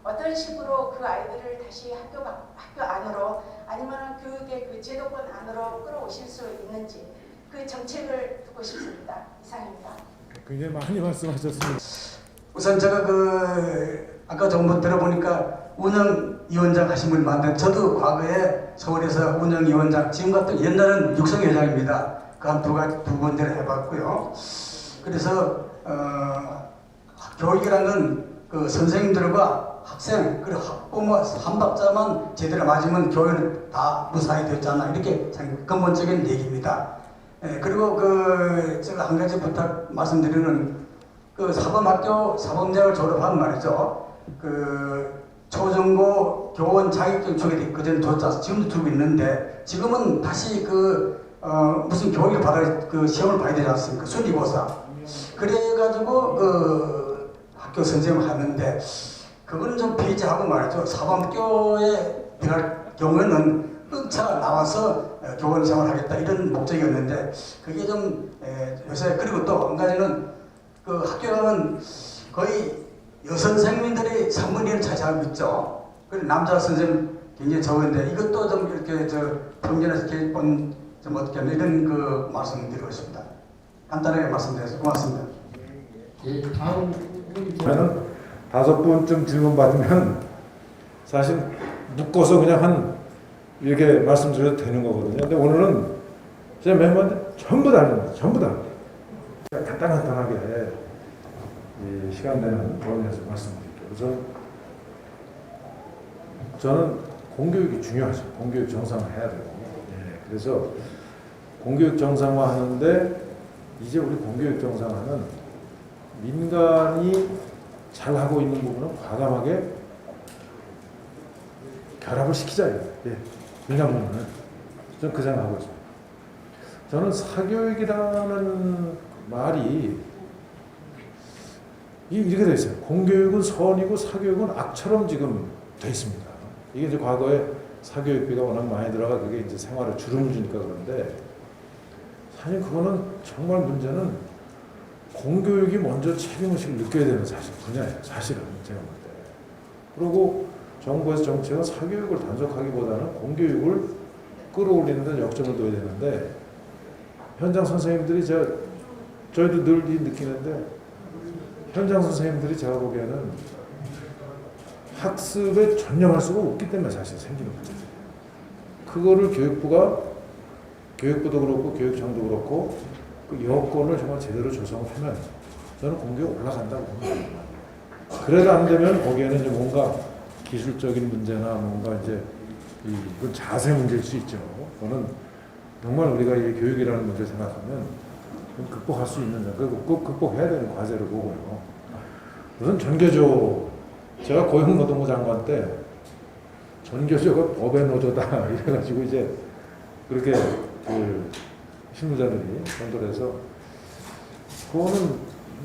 어떤 식으로 그 아이들을 다시 학교 안으로 아니면 교육의 그 제도권 안으로 끌어오실 수 있는지 그 정책을 듣고 싶습니다. 이상입니다. 굉장히 많이 말씀하셨습니다. 우선 제가 아까 정보 들어보니까 운영위원장 하신 분이 많은데 저도 과거에 서울에서 운영위원장 지금 같은 옛날은 육성회장입니다. 그 한 두 번째를 해봤고요. 그래서 교육이라는 그 선생님들과 학생 그리고 학부모 한 박자만 제대로 맞으면 교육은 다 무사히 됐잖아 이렇게 근본적인 얘기입니다. 그리고 제가 한 가지 부탁 말씀드리는 사범학교 사범대학을 졸업한 말이죠. 초중고 교원 자격증 주게 됐거든 줬자 지금도 주고 있는데 지금은 다시 무슨 교육을 받아야 시험을 봐야 되지 않습니까? 순위고사. 그래가지고 학교 선생님을 하는데 그거는 좀 폐지하고 말이죠. 사범학교에 들어갈 경우에는 응차가 나와서 교원 생활하겠다 이런 목적이었는데 그게 좀 요새 그리고 또 한 가지는 학교는 거의 여선생님들이 3분의 1을 차지하고 있죠. 그리고 남자 선생님 굉장히 적은데 이것도 좀 이렇게 평균에서 좀 어떻게 하면 이런 말씀드리고 있습니다. 간단하게 말씀드려서 고맙습니다. 예, 다음 저는 5분쯤 질문 받으면 사실 묶어서 그냥 이렇게 말씀드려도 되는 거거든요. 근데 오늘은 제가 멤버한테 전부 다 알려요. 전부 다. 간단하게 시간 내는 범위에서 말씀드릴게요. 우선 저는 공교육이 중요하죠. 공교육 정상화 해야 되고. 그래서 공교육 정상화 하는데 이제 우리 공교육 정상화는 민간이 잘 하고 있는 부분은 과감하게 결합을 시키자. 민간 부분은 저는 그 생각하고 있습니다. 저는 사교육이라는 말이 이렇게 되어 있어요. 공교육은 선이고 사교육은 악처럼 지금 되어 있습니다. 이게 이제 과거에 사교육비가 워낙 많이 들어가 그게 이제 생활에 주름을 주니까 그런데 사실 그거는 정말 문제는 공교육이 먼저 책임의식을 느껴야 되는 분야예요. 사실은 제가 볼 때. 그리고 정부에서 정책은 사교육을 단속하기보다는 공교육을 끌어올리는 데 역점을 둬야 되는데 현장 선생님들이 저희도 늘 느끼는데 현장 선생님들이 제가 보기에는 학습에 전념할 수가 없기 때문에 사실 생기는 문제예요. 그거를 교육부도 그렇고 교육청도 그렇고 그 여건을 정말 제대로 조성하면 저는 공교육 올라간다고 봅니다. 그래도 안 되면 거기에는 이제 뭔가 기술적인 문제나 뭔가 이제 이건 자세 문제일 수 있죠. 그거는 정말 우리가 이 교육이라는 문제를 생각하면 극복할 수 있는, 극복해야 되는 과제를 보고요. 우선 전교조, 제가 고용노동부 장관 때 전교조가 법의 노조다 이래가지고 이제 그렇게 실무자들이 전도를 해서 그거는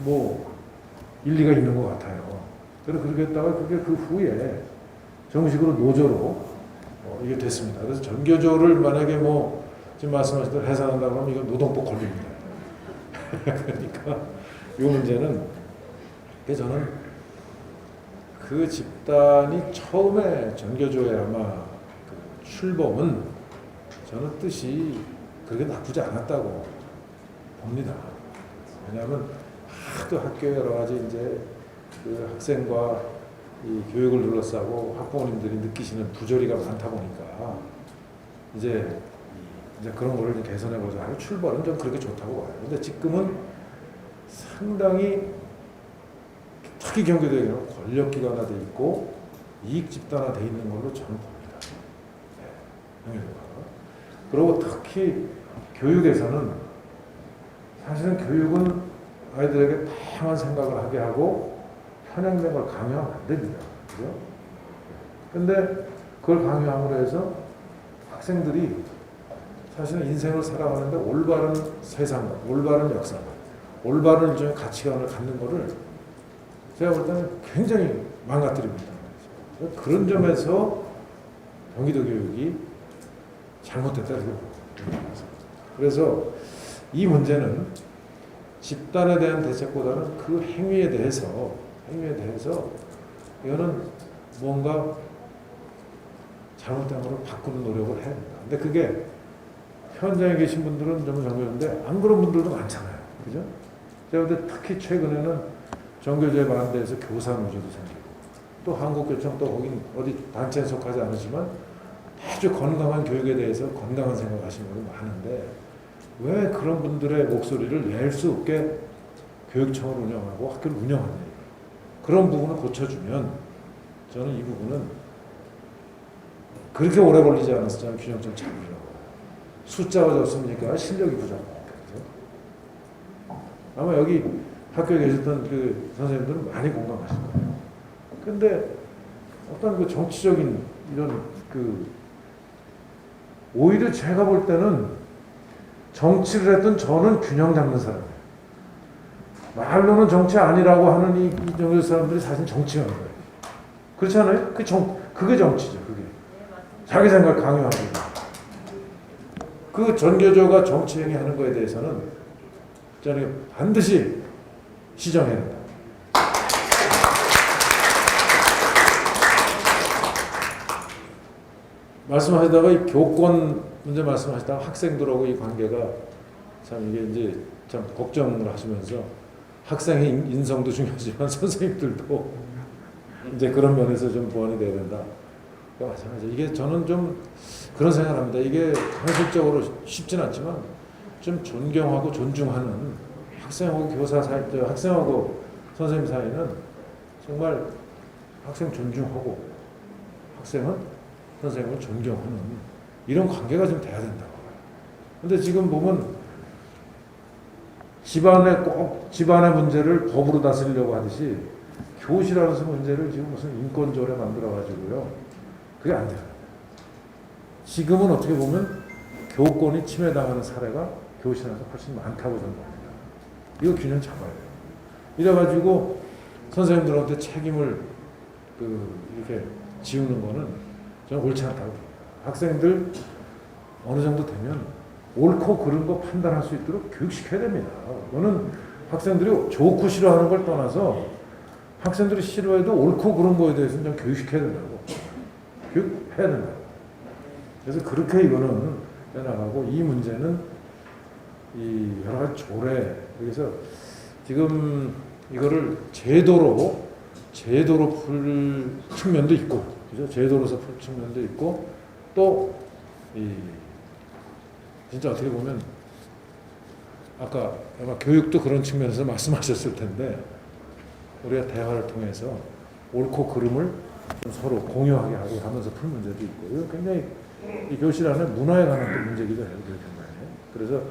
뭐 일리가 있는 것 같아요. 그래서 그렇게 했다가 그게 그 후에 정식으로 노조로 이게 됐습니다. 그래서 전교조를 만약에 뭐 지금 말씀하신 대로 해산한다 그러면 이건 노동법 걸립니다. 그러니까 이 문제는 저는 그 집단이 처음에 전교조에 아마 그 출범은 저는 뜻이 그렇게 나쁘지 않았다고 봅니다. 왜냐하면 하도 학교에 여러 가지 이제 그 학생과 이 교육을 둘러싸고 학부모님들이 느끼시는 부조리가 많다 보니까 이제 그런 거를 개선해 보자 하고 출발은 좀 그렇게 좋다고 봐요. 근데 지금은 상당히 특히 경기도에는 권력기관화돼 있고 이익 집단화돼 있는 걸로 저는 봅니다. 네, 그리고 특히 교육에서는 사실은 교육은 아이들에게 다양한 생각을 하게 하고 편향된 걸 강요하면 안 됩니다. 그죠? 근데 그걸 강요함으로 해서 학생들이 사실은 인생을 살아가는데 올바른 세상과 올바른 역사, 올바른 일종의 가치관을 갖는 거를 제가 볼 때는 굉장히 망가뜨립니다. 그런 점에서 경기도 교육이 잘못됐다 이렇게 봅니다. 그래서 이 문제는 집단에 대한 대책보다는 그 행위에 대해서 이거는 뭔가 잘못된 걸 바꾸는 노력을 해야 됩니다. 근데 그게 현장에 계신 분들은 좀 정교한데 안 그런 분들도 많잖아요. 그죠? 제가 볼 때 특히 최근에는 정교조에 반대해서 교사 노조도 생기고 또 한국교청 또 거긴 어디 단체에 속하지 않으지만 아주 건강한 교육에 대해서 건강한 생각하시는 분이 많은데 왜 그런 분들의 목소리를 낼 수 없게 교육청을 운영하고 학교를 운영하냐. 그런 부분을 고쳐주면 저는 이 부분은 그렇게 오래 걸리지 않아서 저는 균형 좀 잡으려고. 숫자가 적습니까? 실력이 부족합니까? 아마 여기 학교에 계셨던 그 선생님들은 많이 공감하실 거예요. 근데 어떤 그 정치적인 이런 그 오히려 제가 볼 때는 정치를 했던 저는 균형 잡는 사람이에요. 말로는 정치 아니라고 하는 이 정도 사람들이 사실 정치하는 거예요. 그렇지 않아요? 그게 정치죠. 그게 자기 생각 강요하고 그 전교조가 정치 행위하는 거에 대해서는 저는 반드시 시정해야 된다. 말씀하시다가 이 교권 문제 말씀하시다가 학생들하고 이 관계가 참 이게 이제 참 걱정을 하시면서 학생의 인성도 중요하지만 선생님들도 이제 그런 면에서 좀 보완이 돼야 된다. 마찬가지. 이게 저는 좀 그런 생각을 합니다. 이게 현실적으로 쉽진 않지만 좀 존경하고 존중하는 학생하고 교사 사이, 학생하고 선생님 사이는 정말 학생 존중하고 학생은 선생님을 존경하는 이런 관계가 좀 돼야 된다고. 근데 지금 보면 집안의 문제를 법으로 다스리려고 하듯이 교실 안에서 문제를 지금 무슨 인권조례 만들어가지고요. 그게 안 돼요. 지금은 어떻게 보면 교권이 침해당하는 사례가 교실 안에서 훨씬 많다고 저는 봅니다. 이거 균형 잡아야 돼요. 이래가지고 선생님들한테 책임을 이렇게 지우는 거는 저는 옳지 않다고 봅니다. 학생들 어느 정도 되면 옳고 그른 거 판단할 수 있도록 교육시켜야 됩니다. 그거는 학생들이 좋고 싫어하는 걸 떠나서 학생들이 싫어해도 옳고 그른 거에 대해서는 좀 교육시켜야 된다고. 교육해야 된다고. 그래서 그렇게 이거는 해나가고 이 문제는 이 여러 가지 조례, 그래서 지금 이거를 제도로 풀 측면도 있고, 그죠? 제도로서 풀 측면도 있고, 또 진짜 어떻게 보면 아까 아마 교육도 그런 측면에서 말씀하셨을 텐데 우리가 대화를 통해서 옳고 그름을 좀 서로 공유하게 하고 하면서 풀 문제도 있고, 이건 굉장히 이 교실 안에 문화에 관한 문제기도 해요. 그래서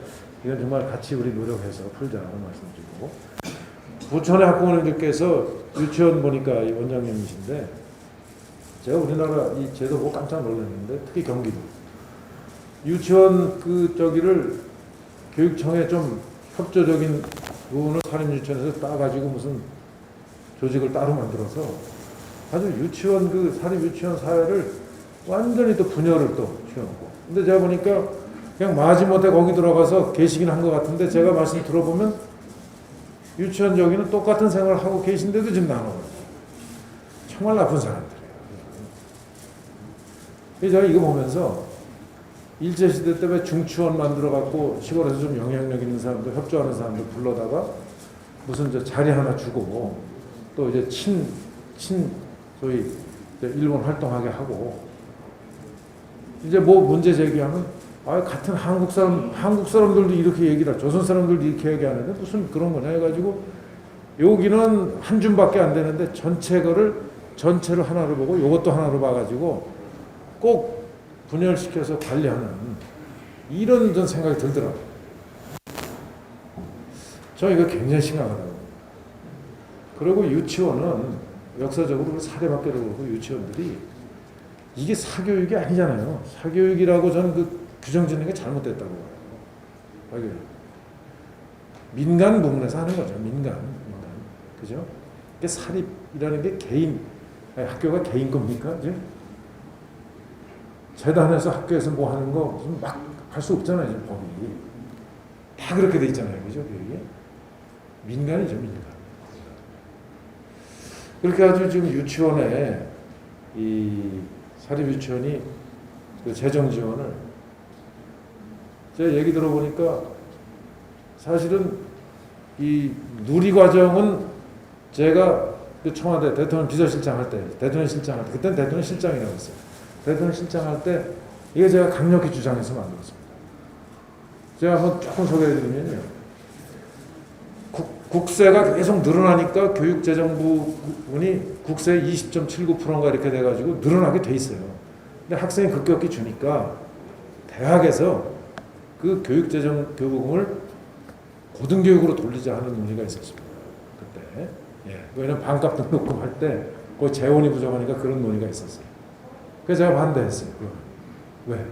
이건 정말 같이 우리 노력해서 풀자는 말씀드리고, 부천의 학부모님들께서 유치원 보니까 이 원장님이신데 제가 우리나라 이 제도 보고 깜짝 놀랐는데 특히 경기도 유치원 저기를 교육청에 좀 협조적인 부분을 사립유치원에서 따가지고 무슨 조직을 따로 만들어서 아주 유치원 사립유치원 사회를 완전히 또 분열을 또 키워놓고. 근데 제가 보니까 그냥 마지못해 거기 들어가서 계시긴 한 것 같은데 제가 말씀 들어보면 유치원 저기는 똑같은 생활을 하고 계신데도 지금 나눠요. 정말 나쁜 사람들이에요. 그래서 제가 이거 보면서 일제시대 때 왜 중추원 만들어갖고 시골에서 좀 영향력 있는 사람들, 협조하는 사람들 불러다가 무슨 저 자리 하나 주고 또 이제 소위 일본 활동하게 하고 이제 뭐 문제 제기하면 같은 한국 사람들도 이렇게 얘기를 하고 조선 사람들도 이렇게 얘기하는데 무슨 그런 거냐 해가지고 여기는 한 줌밖에 안 되는데 전체를 하나로 보고 요것도 하나로 봐가지고 꼭 분열시켜서 관리하는 이런 전 생각이 들더라고요. 저 이거 굉장히 심각하다고. 그리고 유치원은 역사적으로 사립학교도 그렇고 유치원들이 이게 사교육이 아니잖아요. 사교육이라고 저는 그 규정 짓는 게 잘못됐다고 봐요. 사교육. 민간 부문에서 하는 거죠. 민간. 그죠? 그게 사립이라는 게 학교가 개인 겁니까? 이제? 재단에서 학교에서 뭐 하는 거 무슨 막 할 수 없잖아요. 이제 법이. 다 그렇게 돼 있잖아요. 그죠? 교육이. 민간이죠. 민간. 그렇게 아주 지금 유치원에 이 사립유치원이 그 재정 지원을 제가 얘기 들어보니까 사실은 이 누리과정은 제가 그 청와대 대통령 비서실장 할 때, 그때는 대통령 실장이라고 했어요. 대통령 실장 할 때 이게 제가 강력히 주장해서 만들었습니다. 제가 한번 조금 소개해드리면요. 국세가 계속 늘어나니까 교육재정부 부분이 국세 20.79%인가 이렇게 돼가지고 늘어나게 돼 있어요. 근데 학생이 급격히 주니까 대학에서 그 교육재정 교부금을 고등교육으로 돌리자 하는 논의가 있었습니다. 그때. 예. 왜냐면 반값 등록금 할 때 그 재원이 부족하니까 그런 논의가 있었어요. 그래서 제가 반대했어요. 왜?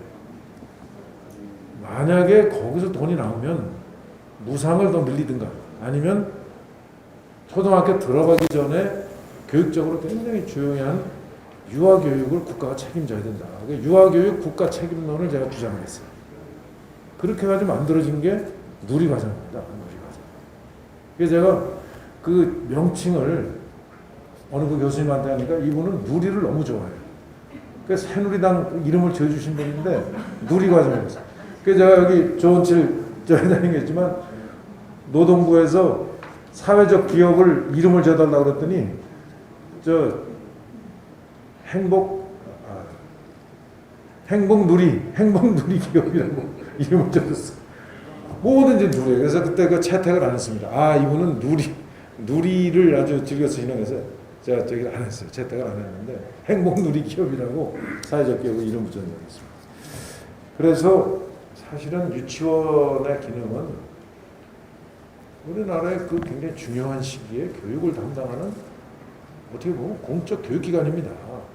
만약에 거기서 돈이 나오면 무상을 더 늘리든가 아니면 초등학교 들어가기 전에 교육적으로 굉장히 중요한 유아교육을 국가가 책임져야 된다. 유아교육 국가 책임론을 제가 주장했어요. 그렇게 해가지고 만들어진 게 누리과정입니다. 누리과정. 그래서 제가 그 명칭을 어느 그 교수님한테 하니까 이분은 누리를 너무 좋아해요. 그래서 새누리당 이름을 지어주신 분인데 누리과정이었어요. 그래서 제가 여기 조은칠 회장님이겠지만 노동부에서 사회적 기업을 이름을 지어달라고 그랬더니 행복누리 기업이라고 이름을 지어줬어. 뭐든지 누리예요. 그래서 그때 그 채택을 안 했습니다. 이분은 누리를 아주 즐겨 쓰시는 거서 제가 저기를 안 했어요. 채택을 안 했는데 행복누리 기업이라고 사회적 기업을 이름 붙여줬습니다. 그래서 사실은 유치원의 기능은 우리나라의 그 굉장히 중요한 시기에 교육을 담당하는 어떻게 보면 공적 교육기관입니다.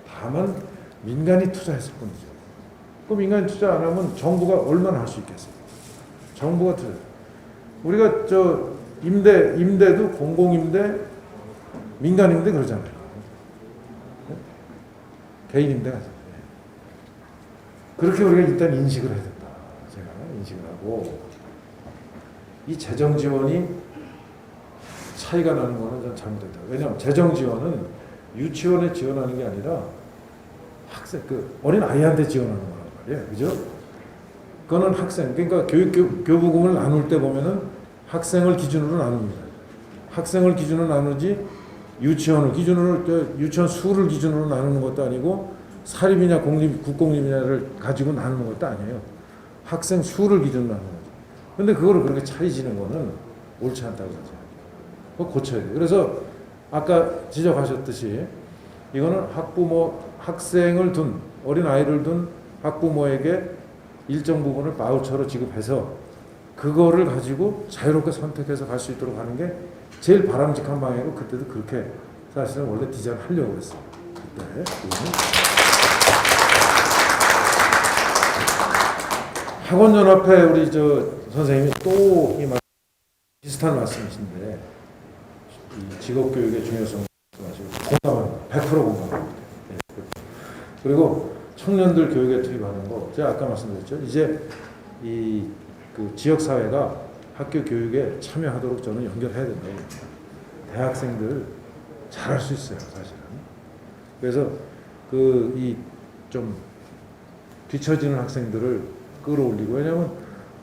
다만 민간이 투자했을 뿐이죠. 그 민간이 투자 안 하면 정부가 얼마나 할 수 있겠어요? 정부가 투자. 우리가 임대도 공공임대, 민간임대 그러잖아요. 개인임대가. 그렇게 우리가 일단 인식을 해야 된다. 제가 인식을 하고 이 재정 지원이 차이가 나는 거는 전 잘못됐다. 왜냐하면 재정 지원은 유치원에 지원하는 게 아니라 학생 어린 아이한테 지원하는 거란 말이에요. 그죠? 그거는 학생 그러니까 교부금을 나눌 때 보면은 학생을 기준으로 나눕니다. 학생을 기준으로 나누지 유치원 수를 기준으로 나누는 것도 아니고 사립이냐 국공립이냐를 가지고 나누는 것도 아니에요. 학생 수를 기준으로 나누는 거죠. 근데 그거를 그렇게 차이 지는 거는 옳지 않다고 생각해요. 그거 고쳐야 돼요. 그래서 아까 지적하셨듯이 이거는 학생을 둔 어린 아이를 둔 학부모에게 일정 부분을 바우처로 지급해서 그거를 가지고 자유롭게 선택해서 갈 수 있도록 하는 게 제일 바람직한 방향이고 그때도 그렇게 사실은 원래 디자인을 하려고 했어요. 그때 학원연합회 우리 선생님이 또 비슷한 말씀이신데 이 직업교육의 중요성 말씀하시고 공감합니다. 100% 공감합니다. 네. 그리고 청년들 교육에 투입하는 거, 제가 아까 말씀드렸죠. 이제 이 그 지역 사회가 학교 교육에 참여하도록 저는 연결해야 된다고 봅니다. 대학생들 잘할 수 있어요, 사실은. 그래서 그 이 좀 뒤처지는 학생들을 끌어올리고, 왜냐하면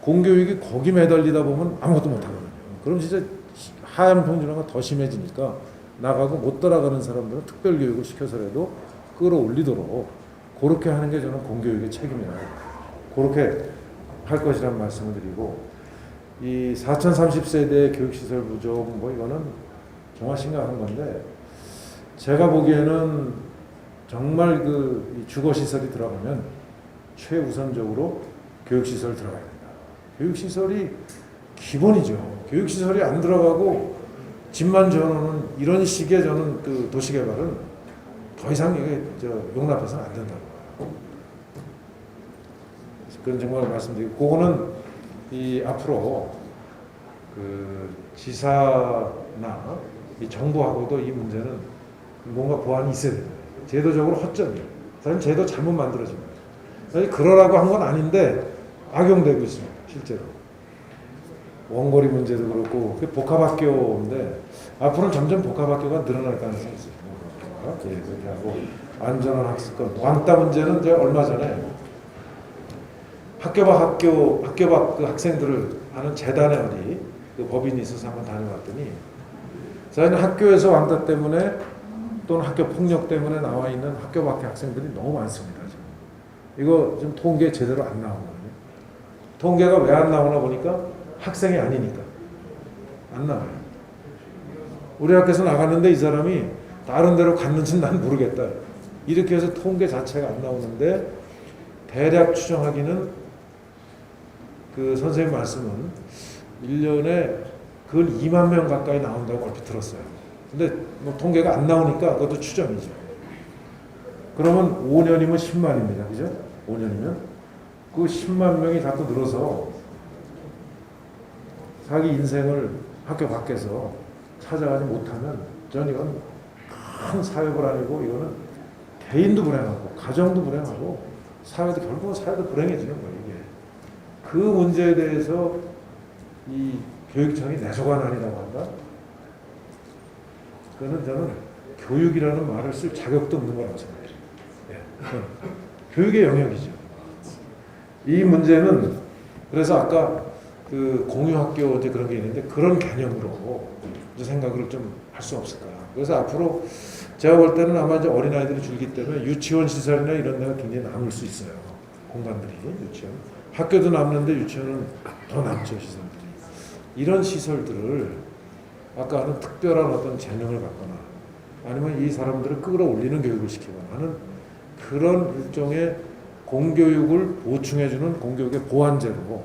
공교육이 거기 매달리다 보면 아무것도 못하거든요. 그럼 진짜 하향 평준화가 더 심해지니까 나가고 못 따라가는 사람들은 특별 교육을 시켜서라도 끌어올리도록 그렇게 하는 게 저는 공교육의 책임이라고 그렇게 할 것이라는 말씀을 드리고, 이 4030세대 교육시설 부족 뭐 이거는 정말 심각한 건데, 제가 보기에는 정말 그 주거시설이 들어가면 최우선적으로 교육시설 들어가야 된다. 교육시설이 기본이죠. 교육시설이 안 들어가고 집만 지어놓는 이런 식의 저는 그 도시개발은 더 이상 이게 용납해서는 안 된다고 봐요. 그건 정말 말씀드리고, 그거는 이 앞으로 그 지사나 이 정부하고도 이 문제는 뭔가 보완이 있어야 됩니다. 제도적으로 허점이에요. 사실 제도 잘못 만들어진 거예요. 사실 그러라고 한 건 아닌데 악용되고 있습니다. 실제로. 원거리 문제도 그렇고, 복합학교인데 앞으로는 점점 복합학교가 늘어날 가능성이 있어요. 예, 그렇게 하고 안전한 학습권. 왕따 문제는 제가 얼마 전에 학교 밖 그 학생들을 하는 재단에 어디 그 법인이 있어서 한번 다녀왔더니, 저희는 학교에서 왕따 때문에 또는 학교 폭력 때문에 나와 있는 학교 밖의 학생들이 너무 많습니다. 지금. 이거 지금 통계 제대로 안 나오거든요. 통계가 왜 안 나오나 보니까 학생이 아니니까 안 나와요. 우리 학교에서 나갔는데 이 사람이 다른 데로 갔는지는 난 모르겠다. 이렇게 해서 통계 자체가 안 나오는데, 대략 추정하기는 그 선생님 말씀은 1년에 그 2만 명 가까이 나온다고 얼핏 들었어요. 근데 뭐 통계가 안 나오니까 그것도 추정이죠. 그러면 5년이면 10만입니다. 그죠? 5년이면 그 10만 명이 자꾸 늘어서 자기 인생을 학교 밖에서 찾아가지 못하면, 저는 이건 큰 사회불안이고, 이거는 개인도 불행하고 가정도 불행하고 사회도, 결국은 사회도 불행해지는 거예요. 이게 그 문제에 대해서 이 교육청이 내소관안이라고 한다. 그거는 저는 교육이라는 말을 쓸 자격도 없는 거라고 생각해요. 예. 교육의 영역이죠. 이 문제는 그래서 아까 그 공유학교 이제 그런 게 있는데, 그런 개념으로 이제 생각을 좀 할 수 없을까. 그래서 앞으로 제가 볼 때는 아마 이제 어린아이들이 줄기 때문에 유치원 시설이나 이런 데가 굉장히 남을 수 있어요. 공간들이. 유치원. 학교도 남는데 유치원은 더 남죠, 시설들이. 이런 시설들을 아까 하는 특별한 어떤 재능을 갖거나 아니면 이 사람들을 끌어올리는 교육을 시키거나 하는 그런 일종의 공교육을 보충해주는 공교육의 보완제로,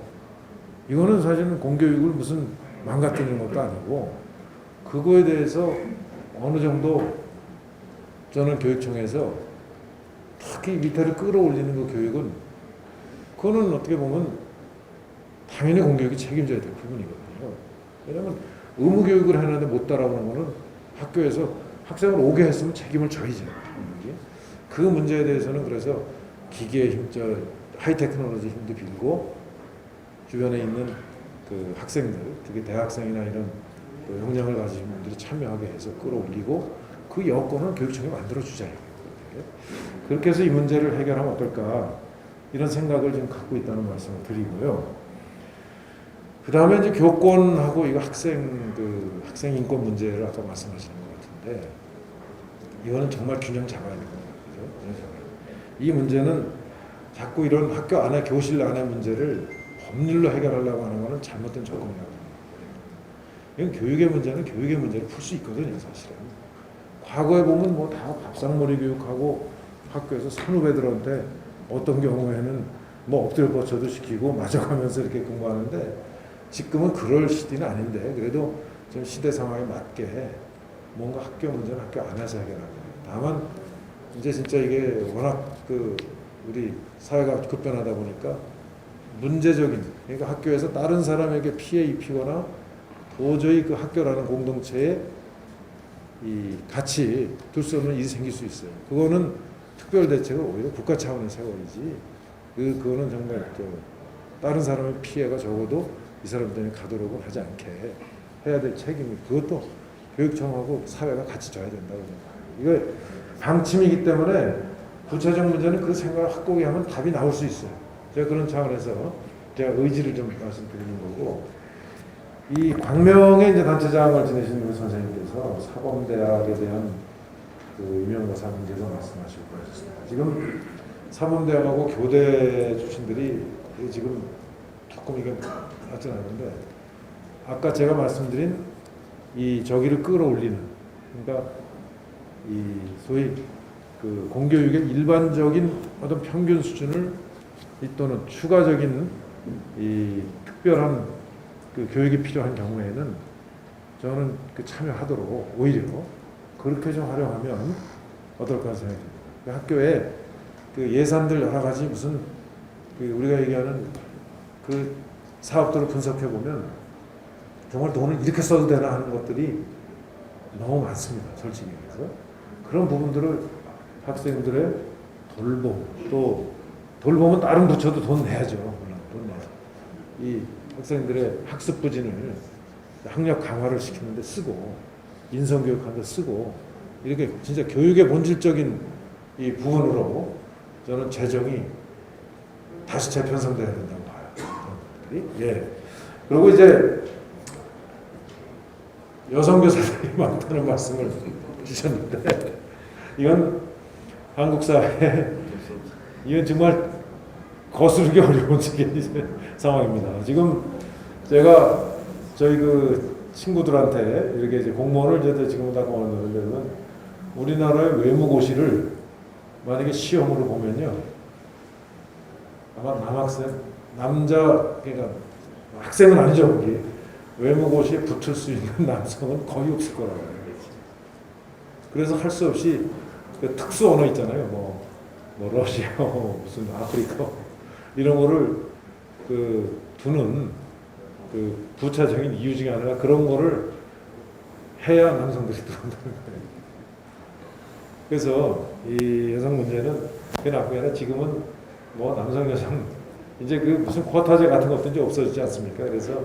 이거는 사실은 공교육을 무슨 망가뜨리는 것도 아니고, 그거에 대해서 어느 정도 저는 교육청에서 특히 밑에를 끌어올리는 그 교육은, 그거는 어떻게 보면 당연히 공교육이 책임져야 될 부분이거든요. 왜냐하면 의무교육을 해놨는데 못 따라오는 거는 학교에서 학생을 오게 했으면 책임을 져야죠. 그 문제에 대해서는 그래서 기계의 힘, 하이테크놀로지 힘도 빌고, 주변에 있는 그 학생들, 특히 대학생이나 이런 그 역량을 가지신 분들이 참여하게 해서 끌어올리고, 그 여건을 교육청이 만들어주자요. 그렇게 해서 이 문제를 해결하면 어떨까, 이런 생각을 지금 갖고 있다는 말씀을 드리고요. 그 다음에 이제 교권하고 이거 학생 인권 문제를 아까 말씀하시는 것 같은데, 이거는 정말 균형 잡아야 됩니다. 그죠? 이 문제는 자꾸 이런 학교 안에, 교실 안에 문제를 법률로 해결하려고 하는 것은 잘못된 접근이라고 합니다. 이건 교육의 문제는 교육의 문제를 풀 수 있거든요, 사실은. 과거에 보면 뭐 다 밥상머리 교육하고 학교에서 선후배들한테 어떤 경우에는 뭐 엎드려 뻗쳐도 시키고 맞아가면서 이렇게 공부하는데, 지금은 그럴 시대는 아닌데, 그래도 좀 시대 상황에 맞게 뭔가 학교 문제는 학교 안에서 해결하는 거예요. 다만 이제 진짜 이게 워낙 그 우리 사회가 급변하다 보니까 문제적인, 그러니까 학교에서 다른 사람에게 피해 입히거나 도저히 그 학교라는 공동체에 이 같이 둘 수 없는 일이 생길 수 있어요. 그거는 특별 대책을 오히려 국가 차원의 세워야지. 그거는 정말 다른 사람의 피해가 적어도 이 사람들이 가도록은 하지 않게 해야 될 책임이, 그것도 교육청하고 사회가 같이 져야 된다고 생각해요. 이거 방침이기 때문에 구체적 문제는 그 생각을 확고히 하면 답이 나올 수 있어요. 제가 그런 차원에서 제가 의지를 좀 말씀드리는 거고, 이 광명의 이제 단체장을 지내신 우리 선생님께서 사범대학에 대한 그 임용고사 문제도 말씀하시고 그러셨습니다. 지금 사범대학하고 교대 출신들이 지금 조금 이게 맞지 않은데, 아까 제가 말씀드린 이 저기를 끌어올리는, 그러니까 이 소위 그 공교육의 일반적인 어떤 평균 수준을 또는 추가적인 이 특별한 그 교육이 필요한 경우에는 저는 그 참여하도록 오히려 그렇게 좀 활용하면 어떨까 생각이 듭니다. 그 학교에 그 예산들 여러 가지 무슨 그 우리가 얘기하는 그 사업들을 분석해 보면 정말 돈을 이렇게 써도 되나 하는 것들이 너무 많습니다. 솔직히 그래서 그런 부분들을 학생들의 돌봄, 또 돌봄은 다른 부처도 돈 내야죠. 물론 돈 내서 이 학생들의 학습 부진을 학력 강화를 시키는데 쓰고, 인성교육하는데 쓰고, 이렇게 진짜 교육의 본질적인 이 부분으로 저는 재정이 다시 재편성돼야 된다고 봐요. 예. 그리고 이제 여성 교사들이 많다는 말씀을 주셨는데, 이건 한국 사회에 이건 정말 거스르기 어려운 상황입니다. 지금 제가 저희 그 친구들한테 이렇게 이제 공무원을 이제 지금 다 공무원을 되면 우리나라의 외무고시를 만약에 시험으로 보면요, 아마 남자 그러니까 학생은 아니죠. 거기 외무고시에 붙을 수 있는 남성은 거의 없을 거라고 해요. 그래서 할 수 없이 그 특수 언어 있잖아요. 뭐 러시아, 무슨 아프리카 이런 거를 그 두는 그 부차적인 이유 중에 하나가 그런 거를 해야 남성들이 들어온다는 거예요. 그래서 이 여성 문제는 그게 나쁘게 아니라 지금은 뭐 남성 여성 이제 그 무슨 쿼타제 같은 것도 이제 없어지지 않습니까? 그래서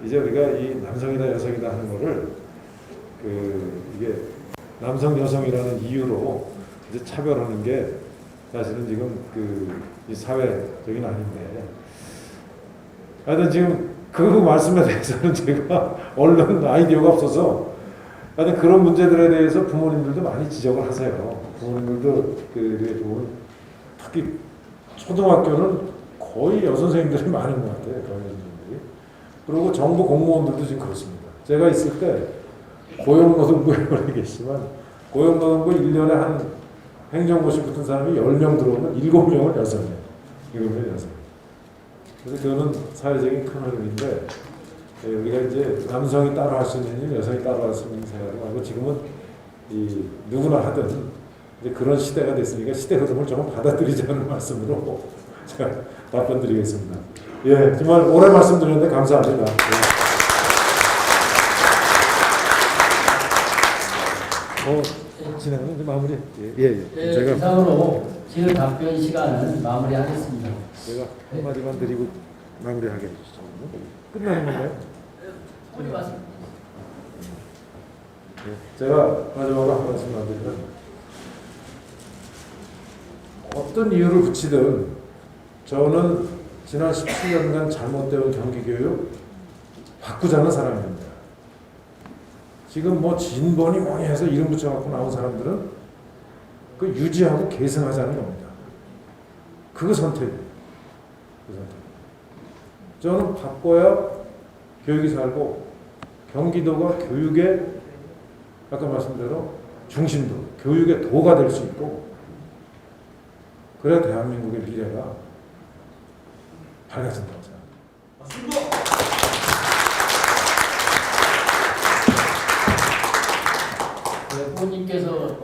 이제 우리가 이 남성이다 여성이다 하는 거를 그 이게 남성 여성이라는 이유로 이제 차별하는 게 사실은 지금 그 이 사회적인 아닌데, 하여튼 지금 그 말씀에 대해서는 제가 언론 아이디어가 없어서 하여튼 그런 문제들에 대해서 부모님들도 많이 지적을 하세요. 부모님들도 그 특히 초등학교는 거의 여선생님들이 많은 것 같아요. 여선생님들이. 그리고 정부 공무원들도 지금 그렇습니다. 제가 있을 때 고용노동부에 계시지만 고용노동부 1년에 한 행정고시 붙은 사람이 10명 들어오면 7명은 여성이에요. 7명은 여성. 그래서 그거는 사회적인 큰 흐름인데, 우리가 이제 남성이 따로 할 수 있는 일, 여성이 따로 할 수 있는 생각을 하고, 지금은 이 누구나 하든 이제 그런 시대가 됐으니까 시대 흐름을 조금 받아들이자는 말씀으로 제가 답변 드리겠습니다. 예, 정말 오래 말씀드렸는데 감사합니다. 진행은 이제 마무리. 예, 제가 이상으로 지금 답변 시간은 마무리하겠습니다. 제가 한마디만 드리고 마무리하게 해주시죠. 끝나는 건가요? 우리 말씀. 제가 마지막으로 한 말씀만 드리면, 어떤 이유를 붙이든 저는 지난 17년간 잘못되어 경기교육 바꾸자는 사람입니다. 지금 뭐 진본이 뭐니 해서 이름 붙여갖고 나온 사람들은 그 유지하고 계승하자는 겁니다. 그거 선택이에요. 그 선택. 저는 바꿔야 교육이 살고, 경기도가 교육의 아까 말씀대로 중심도, 교육의 도가 될 수 있고, 그래야 대한민국의 미래가 밝아진다고 생각합니다. 부모님께서